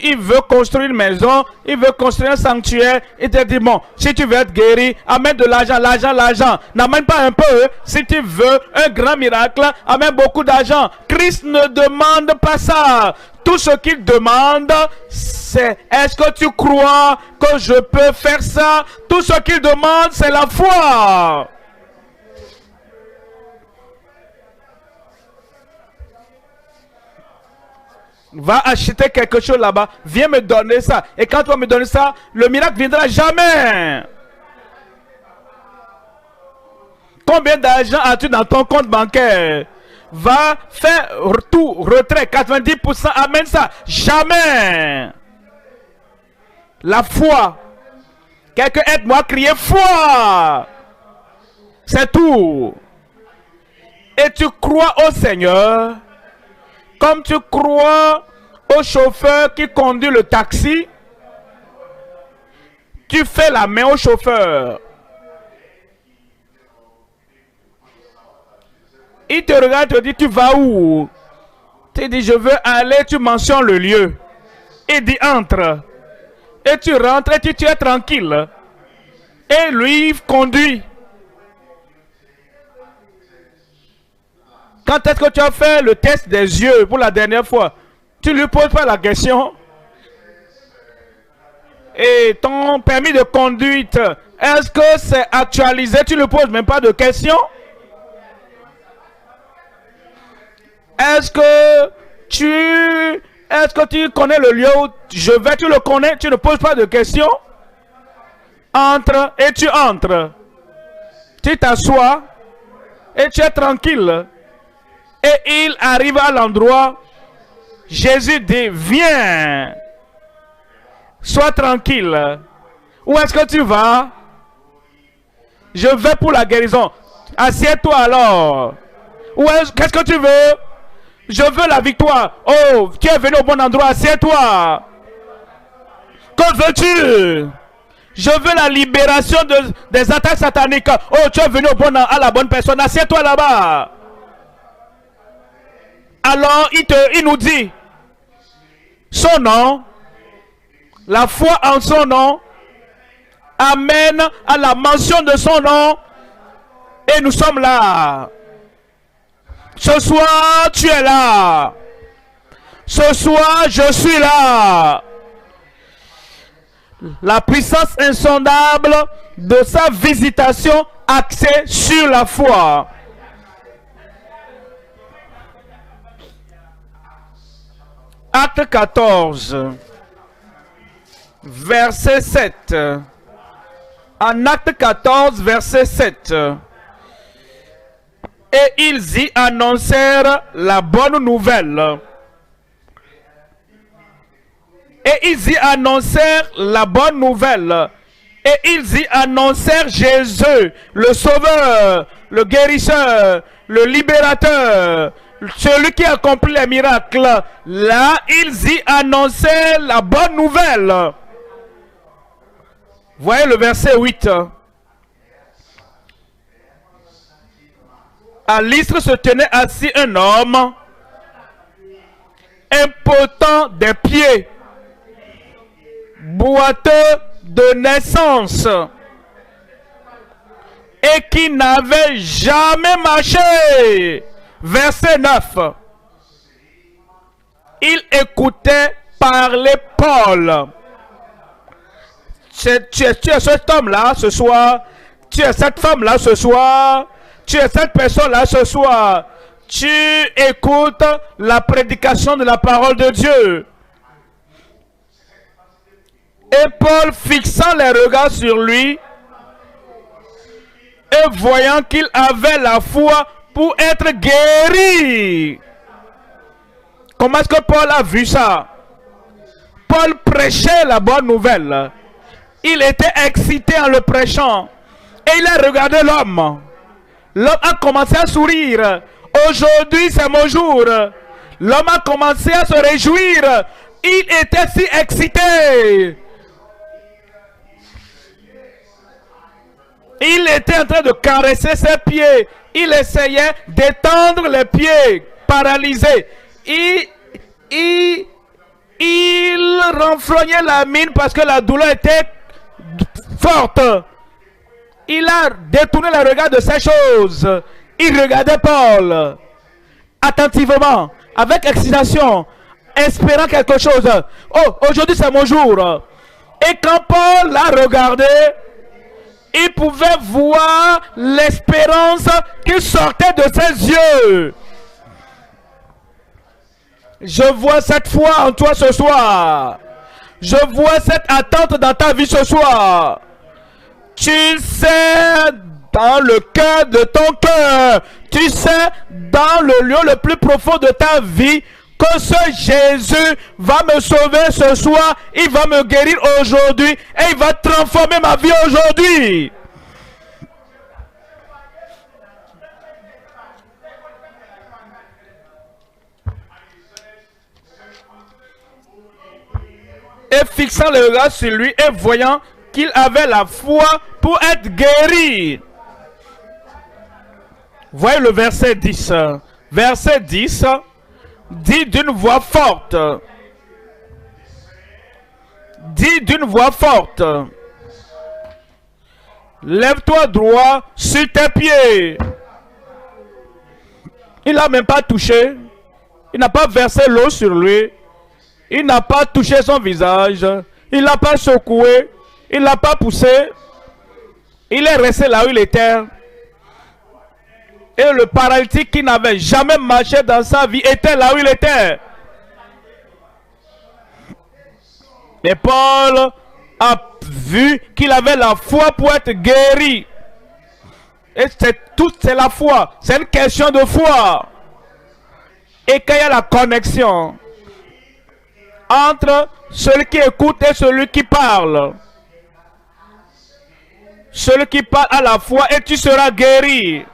Il veut construire une maison, il veut construire un sanctuaire. Il te dit, bon, si tu veux être guéri, amène de l'argent, l'argent. N'amène pas un peu. Si tu veux un grand miracle, amène beaucoup d'argent. Christ ne demande pas ça. Tout ce qu'il demande, c'est est-ce que tu crois que je peux faire ça? Tout ce qu'il demande, c'est la foi. Va acheter quelque chose là-bas, viens me donner ça. Et quand tu vas me donner ça, le miracle viendra jamais. Combien d'argent as-tu dans ton compte bancaire? Va faire tout, retrait, 90%, amène ça. Jamais. La foi. Quelqu'un aide-moi à crier foi. C'est tout. Et tu crois au Seigneur. Comme tu crois au chauffeur qui conduit le taxi, tu fais la main au chauffeur. Il te regarde, te dit, tu vas où? Tu dis, je veux aller, tu mentionnes le lieu. Il dit, entre. Et tu rentres et tu es tranquille. Et lui conduit. Quand est-ce que tu as fait le test des yeux pour la dernière fois? Tu ne lui poses pas la question. Et ton permis de conduite, est-ce que c'est actualisé? Tu ne lui poses même pas de question. Est-ce que tu connais le lieu où je vais? Tu le connais? Tu ne poses pas de questions. Entre et tu entres. Tu t'assois et tu es tranquille. Et il arrive à l'endroit. Jésus dit, viens. Sois tranquille. Où est-ce que tu vas? Je vais pour la guérison. Assieds-toi alors. Qu'est-ce que tu veux? Je veux la victoire. Oh, tu es venu au bon endroit. Assieds-toi. Que veux-tu? Je veux la libération des attaques sataniques. Oh, tu es venu à la bonne personne. Assieds-toi là-bas. Alors, il nous dit son nom, la foi en son nom, amène à la mention de son nom. Et nous sommes là. Ce soir, tu es là. Ce soir, je suis là. La puissance insondable de sa visitation axée sur la foi. Acte 14, verset 7. En Acte 14, verset 7. Et ils y annoncèrent la bonne nouvelle. Et ils y annoncèrent la bonne nouvelle. Et ils y annoncèrent Jésus, le Sauveur, le guérisseur, le libérateur, celui qui accomplit les miracles. Là, ils y annonçaient la bonne nouvelle. Voyez le verset 8. À l'Istre se tenait assis un homme impotent des pieds, boiteux de naissance, et qui n'avait jamais marché. Verset 9. Il écoutait parler Paul. Tu es cet homme-là ce soir. Tu es cette femme-là ce soir. Tu es cette personne-là ce soir. Tu écoutes la prédication de la parole de Dieu. Et Paul, fixant les regards sur lui, et voyant qu'il avait la foi pour être guéri. Comment est-ce que Paul a vu ça? Paul prêchait la bonne nouvelle. Il était excité en le prêchant. Et il a regardé l'homme. L'homme a commencé à sourire. Aujourd'hui, c'est mon jour. L'homme a commencé à se réjouir. Il était si excité. Il était en train de caresser ses pieds. Il essayait d'étendre les pieds paralysés. Il renfrognait la mine parce que la douleur était forte. Il a détourné le regard de ces choses. Il regardait Paul attentivement, avec excitation, espérant quelque chose. Oh, aujourd'hui c'est mon jour. Et quand Paul l'a regardé, il pouvait voir l'espérance qui sortait de ses yeux. Je vois cette foi en toi ce soir. Je vois cette attente dans ta vie ce soir. Tu sais dans le cœur de ton cœur. Tu sais dans le lieu le plus profond de ta vie que ce Jésus va me sauver ce soir. Il va me guérir aujourd'hui et il va transformer ma vie aujourd'hui. Et fixant le regard sur lui et voyant qu'il avait la foi pour être guéri. Voyez le verset 10. Verset 10 dit d'une voix forte. Dit d'une voix forte. Lève-toi droit sur tes pieds. Il n'a même pas touché. Il n'a pas versé l'eau sur lui. Il n'a pas touché son visage. Il n'a pas secoué. Il n'a pas poussé. Il est resté là où il était. Et le paralytique qui n'avait jamais marché dans sa vie était là où il était. Et Paul a vu qu'il avait la foi pour être guéri. Et c'est la foi. C'est une question de foi. Et qu'il y a la connexion entre celui qui écoute et celui qui parle. Celui qui parle a la foi et tu seras guéri.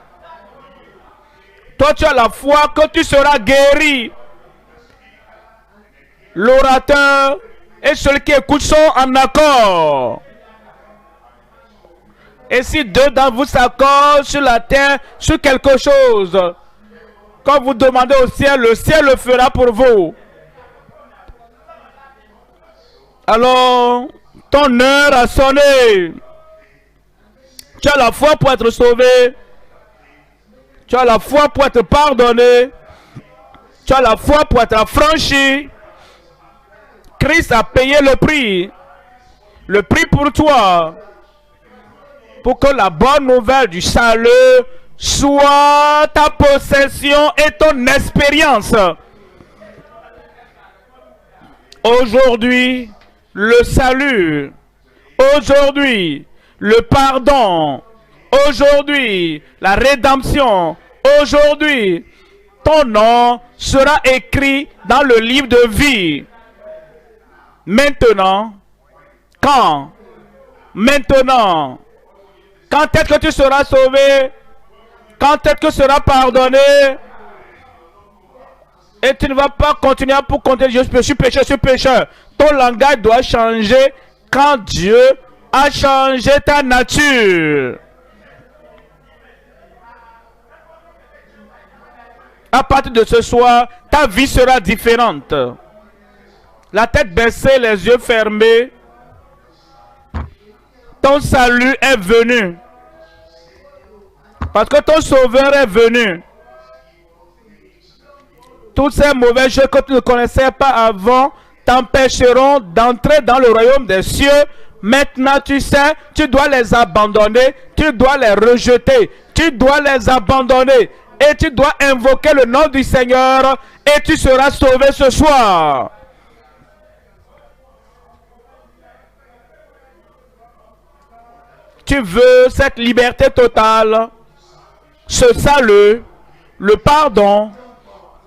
Toi, tu as la foi que tu seras guéri. L'orateur et celui qui écoute sont en accord. Et si deux d'entre vous s'accordent sur la terre, sur quelque chose, quand vous demandez au ciel, le ciel le fera pour vous. Alors, ton heure a sonné. Tu as la foi pour être sauvé. Tu as la foi pour être pardonné. Tu as la foi pour être affranchi. Christ a payé le prix. Le prix pour toi. Pour que la bonne nouvelle du salut soit ta possession et ton expérience. Aujourd'hui, le salut. Aujourd'hui, le pardon. Aujourd'hui, la rédemption. Aujourd'hui, ton nom sera écrit dans le livre de vie. Maintenant, quand? Maintenant. Quand est-ce que tu seras sauvé? Quand est-ce que tu seras pardonné? Et tu ne vas pas continuer pour compter, je suis pécheur, je suis pécheur. Ton langage doit changer quand Dieu a changé ta nature. À partir de ce soir, ta vie sera différente. La tête baissée, les yeux fermés. Ton salut est venu. Parce que ton sauveur est venu. Toutes ces mauvaises choses que tu ne connaissais pas avant t'empêcheront d'entrer dans le royaume des cieux. Maintenant, tu sais, tu dois les abandonner. Tu dois les rejeter. Tu dois les abandonner. Et tu dois invoquer le nom du Seigneur. Et tu seras sauvé ce soir. Tu veux cette liberté totale, ce salut, le pardon,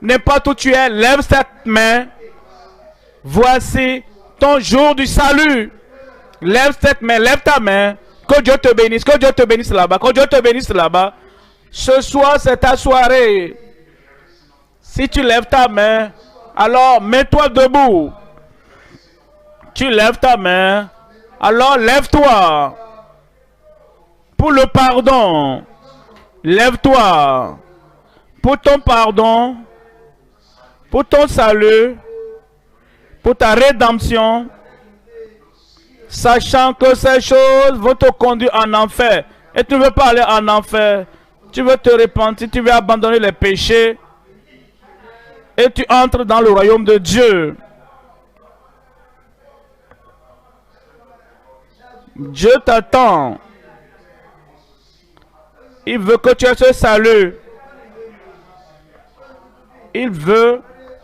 n'importe où tu es, lève cette main. Voici ton jour du salut. Lève cette main, lève ta main. Que Dieu te bénisse, que Dieu te bénisse là-bas, que Dieu te bénisse là-bas. Ce soir, c'est ta soirée. Si tu lèves ta main, alors mets-toi debout. Tu lèves ta main, alors lève-toi. Pour le pardon, lève-toi. Pour ton pardon, pour ton salut, pour ta rédemption, sachant que ces choses vont te conduire en enfer. Et tu ne veux pas aller en enfer. Tu veux te repentir, tu veux abandonner les péchés. Et tu entres dans le royaume de Dieu. Dieu t'attend. Il veut que tu aies ce salut. Il veut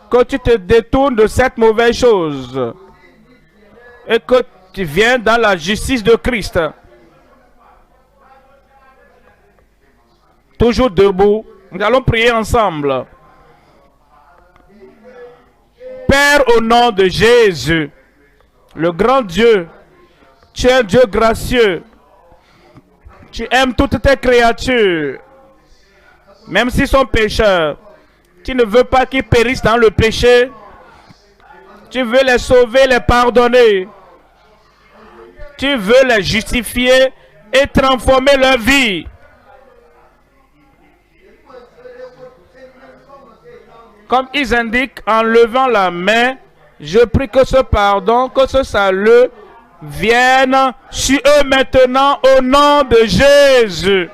que tu te détournes de cette mauvaise chose. Et que tu viennes dans la justice de Christ. Toujours debout. Nous allons prier ensemble. Père, au nom de Jésus, le grand Dieu, tu es un Dieu gracieux. Tu aimes toutes tes créatures, même s'ils sont pécheurs. Tu ne veux pas qu'ils périssent dans le péché. Tu veux les sauver, les pardonner. Tu veux les justifier et transformer leur vie. comme ils indiquent en levant la main, je prie que ce pardon, que ce salut vienne sur eux maintenant au nom de Jésus.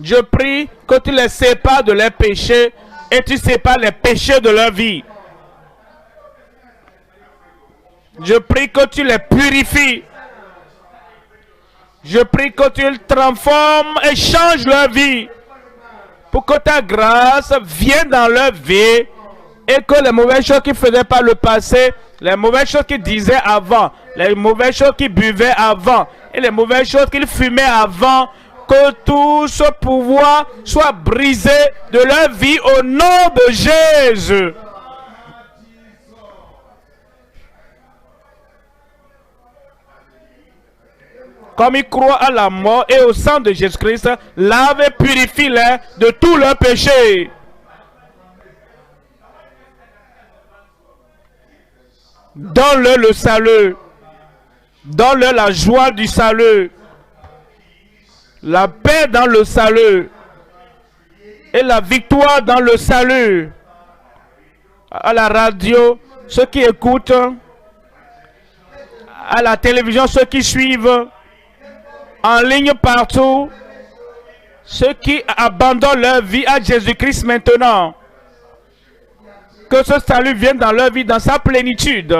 Je prie que tu les sépares de leurs péchés et tu sépares les péchés de leur vie. Je prie que tu les purifies. Je prie que tu les transformes et changes leur vie. Pour que ta grâce vienne dans leur vie et que les mauvaises choses qu'ils faisaient par le passé, les mauvaises choses qu'ils disaient avant, les mauvaises choses qu'ils buvaient avant et les mauvaises choses qu'ils fumaient avant, que tout ce pouvoir soit brisé de leur vie au nom de Jésus. Comme ils croient à la mort et au sang de Jésus-Christ, lave et purifie-les de tous leurs péchés. Donne-leur le salut. Donne-leur la joie du salut. La paix dans le salut. Et la victoire dans le salut. À la radio, ceux qui écoutent. À la télévision, ceux qui suivent. En ligne partout, ceux qui abandonnent leur vie à Jésus-Christ maintenant, que ce salut vienne dans leur vie dans sa plénitude.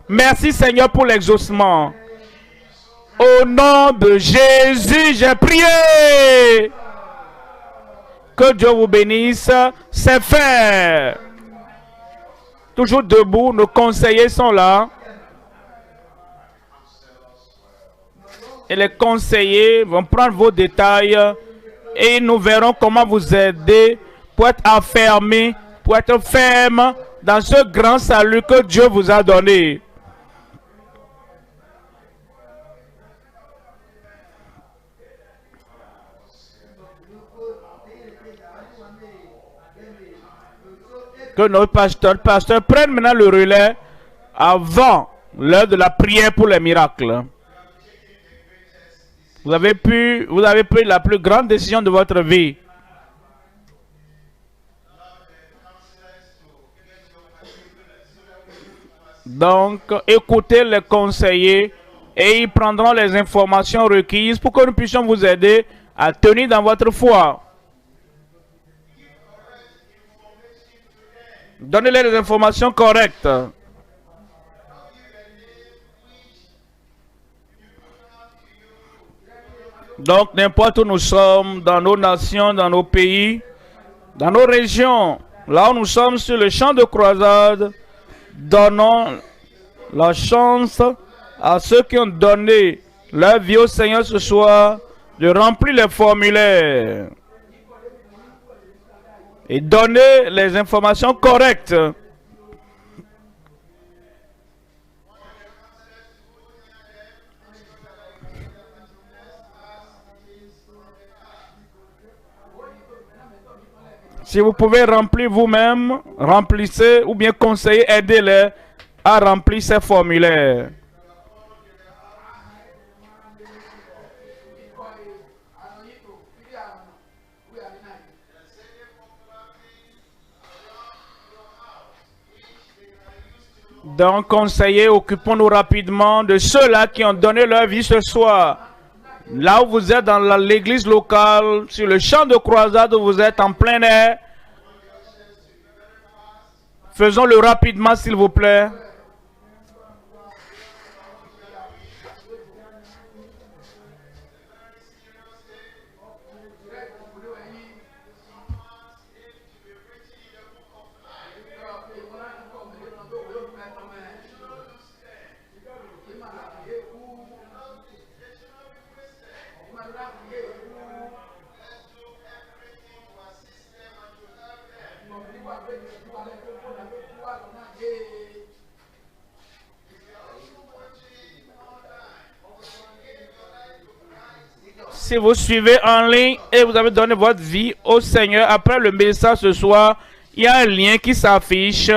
Merci Seigneur pour l'exaucement. Au nom de Jésus, j'ai prié. Que Dieu vous bénisse, c'est fait. Toujours debout, nos conseillers sont là. Et les conseillers vont prendre vos détails et nous verrons comment vous aider pour être affermis, pour être ferme dans ce grand salut que Dieu vous a donné. Que notre pasteur prenne maintenant le relais avant l'heure de la prière pour les miracles. Vous avez pris la plus grande décision de votre vie. Donc, écoutez les conseillers et ils prendront les informations requises pour que nous puissions vous aider à tenir dans votre foi. Donnez-les les informations correctes. Donc, n'importe où nous sommes, dans nos nations, dans nos pays, dans nos régions, là où nous sommes sur le champ de croisade, donnons la chance à ceux qui ont donné leur vie au Seigneur ce soir de remplir les formulaires et donner les informations correctes. Si vous pouvez remplir vous-même, remplissez ou bien conseillez, aidez-les à remplir ces formulaires. Donc, conseillers, occupons-nous rapidement de ceux-là qui ont donné leur vie ce soir. Là où vous êtes dans l'église locale, sur le champ de croisade où vous êtes en plein air, faisons-le rapidement s'il vous plaît. Si vous suivez en ligne et vous avez donné votre vie au Seigneur, après le message ce soir, il y a un lien qui s'affiche.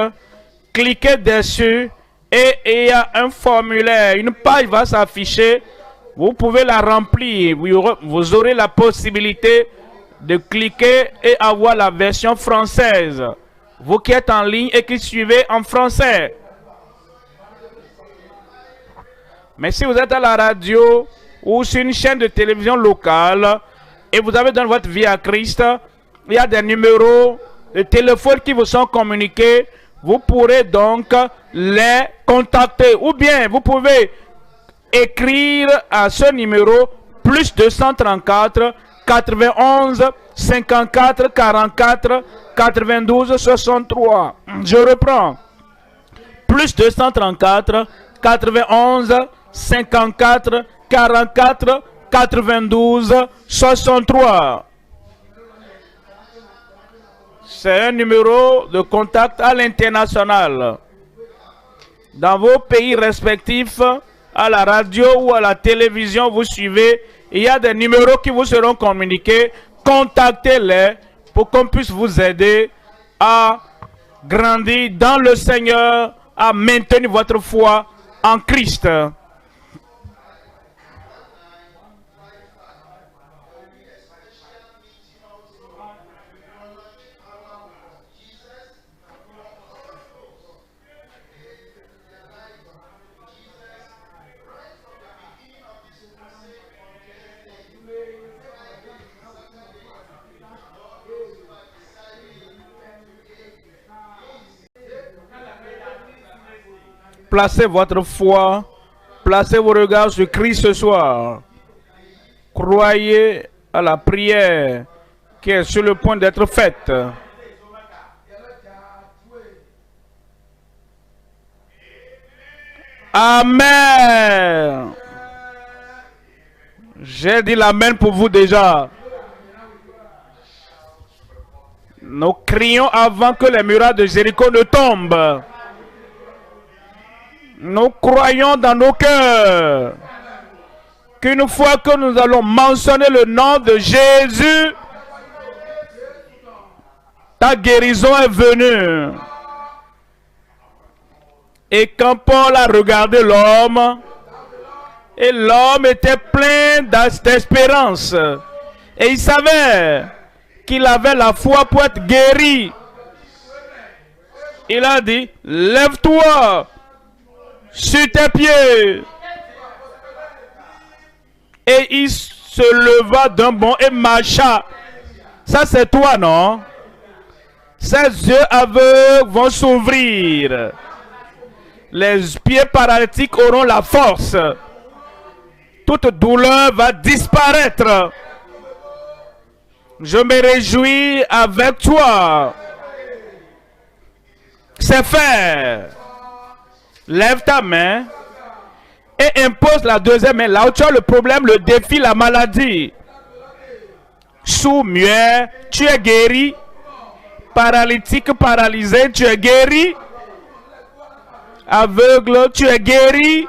Cliquez dessus et il y a un formulaire. Une page va s'afficher Vous pouvez la remplir. Vous aurez la possibilité de cliquer et avoir la version française. Vous qui êtes en ligne et qui suivez en français. Mais si vous êtes à la radio ou sur une chaîne de télévision locale et vous avez donné votre vie à Christ, il y a des numéros de téléphone qui vous sont communiqués. Vous pourrez donc les contacter. Ou bien vous pouvez écrire à ce numéro plus 234 91 54 44 92 63. Je reprends. Plus 234 91 54 44 92 63. C'est un numéro de contact à l'international. Dans vos pays respectifs, à la radio ou à la télévision, vous suivez, il y a des numéros qui vous seront communiqués. Contactez-les pour qu'on puisse vous aider à grandir dans le Seigneur, à maintenir votre foi en Christ. Placez votre foi, placez vos regards sur Christ ce soir. Croyez à la prière qui est sur le point d'être faite. Amen. J'ai dit l'amen pour vous déjà. Nous crions avant que les murailles de Jéricho ne tombent. Nous croyons dans nos cœurs qu'une fois que nous allons mentionner le nom de Jésus, ta guérison est venue. Et quand Paul a regardé l'homme, et l'homme était plein d'espérance, et il savait qu'il avait la foi pour être guéri. Il a dit, lève-toi sur tes pieds. Et il se leva d'un bond et marcha. Ça c'est toi, non? Ses yeux aveugles vont s'ouvrir. Les pieds paralytiques auront la force. Toute douleur va disparaître. Je me réjouis avec toi. C'est fait. Lève ta main et impose la deuxième main. Là où tu as le problème, le défi, la maladie. Sourd, muet, tu es guéri. Paralytique, paralysé, tu es guéri. Aveugle, tu es guéri.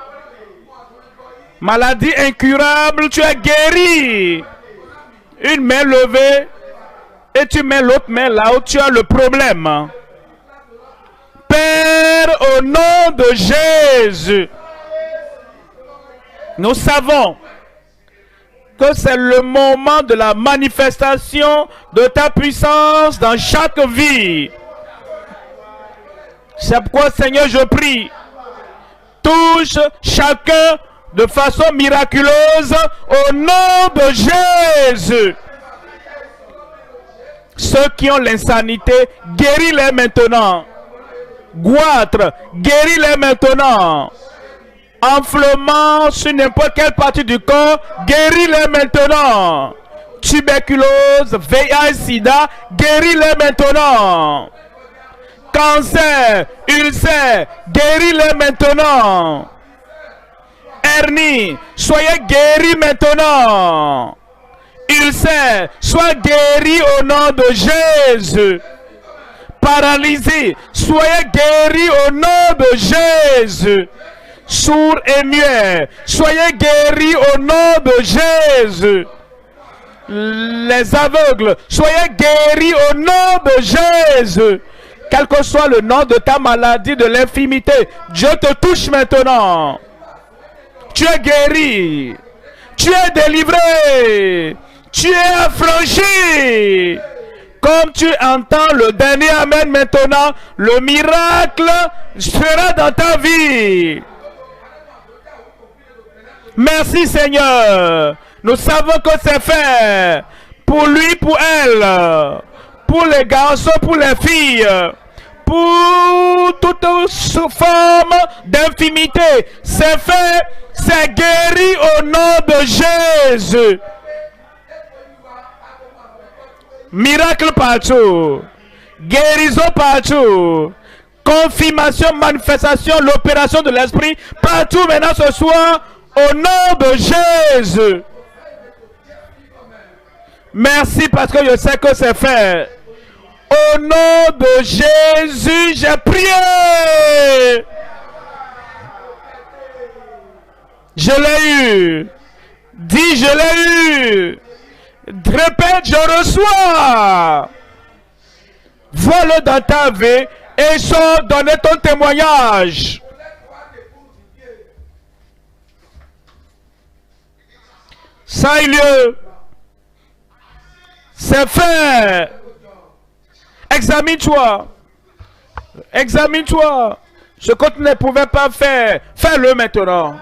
Maladie incurable, tu es guéri. Une main levée et tu mets l'autre main là où tu as le problème. Père, au nom de Jésus, nous savons que c'est le moment de la manifestation de ta puissance dans chaque vie. C'est pourquoi, Seigneur, je prie, touche chacun de façon miraculeuse au nom de Jésus. Ceux qui ont l'insanité, guéris-les maintenant. Goitre, guéris-les maintenant. Enflement sur n'importe quelle partie du corps, guéris-les maintenant. Tuberculose, VIH, sida, guéris-les maintenant. Cancer, ulcère, guéris-les maintenant. Hernie, soyez guéris maintenant. Ulcère, sois guéri au nom de Jésus. Paralysé, soyez guéri au nom de Jésus. Sourd et muet, soyez guéris au nom de Jésus. Les aveugles, soyez guéris au nom de Jésus. Quel que soit le nom de ta maladie, de l'infirmité, Dieu te touche maintenant. Tu es guéri. Tu es délivré. Tu es affranchi. Comme tu entends le dernier amen maintenant, le miracle sera dans ta vie. Merci Seigneur. Nous savons que c'est fait. Pour lui, pour elle. Pour les garçons, pour les filles. Pour toute forme d'infimité. C'est fait. C'est guéri au nom de Jésus. Miracle partout. Guérison partout. Confirmation, manifestation, l'opération de l'esprit partout maintenant ce soir au nom de Jésus. Merci parce que je sais que c'est fait. Au nom de Jésus, j'ai prié. Je l'ai eu. Dis, je l'ai eu. Répète, je reçois. Vois-le dans ta vie et sors donner ton témoignage. Ça a eu lieu. C'est fait. Examine-toi. Examine-toi. Ce que tu ne pouvais pas faire, fais-le maintenant.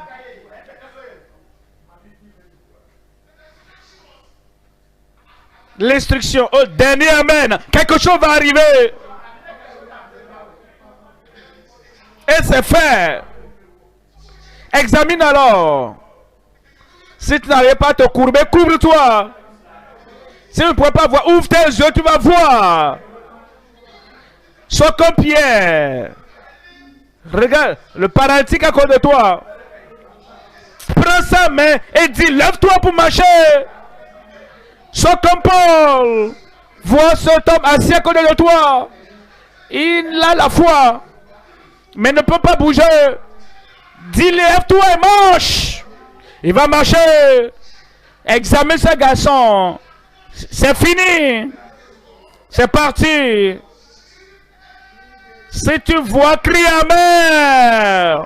L'instruction, au dernier amen, quelque chose va arriver. Et c'est fait. Examine alors. Si tu n'arrives pas à te courber, couvre-toi. Si tu ne pourrais pas voir, ouvre tes yeux, tu vas voir. Sois comme Pierre. Regarde, le paralytique à côté de toi. Prends sa main et dis, lève-toi pour marcher. Sois comme Paul. Vois cet homme assis à côté de toi. Il a la foi, mais ne peut pas bouger. Dis, lève-toi et marche. Il va marcher. Examine ce garçon. C'est fini. C'est parti. Si tu vois, crie amen.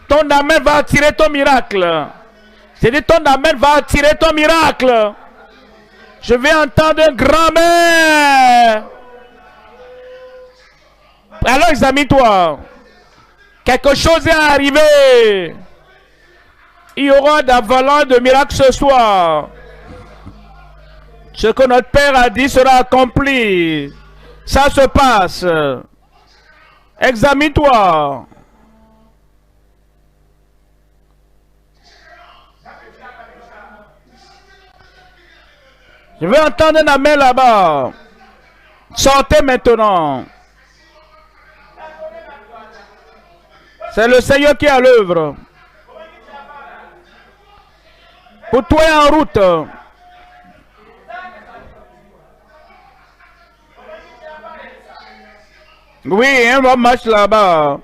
Ton amen va attirer ton miracle. C'est dit ton amen va attirer ton miracle. Je vais entendre un grand amen. Alors examine-toi. Quelque chose est arrivé. Il y aura d'avalanche de miracles ce soir. Ce que notre Père a dit sera accompli. Ça se passe. Examine-toi. Je veux entendre un amen là-bas. Sortez maintenant. C'est le Seigneur qui est à l'œuvre. Pour toi en route. Oui, un homme marche là-bas.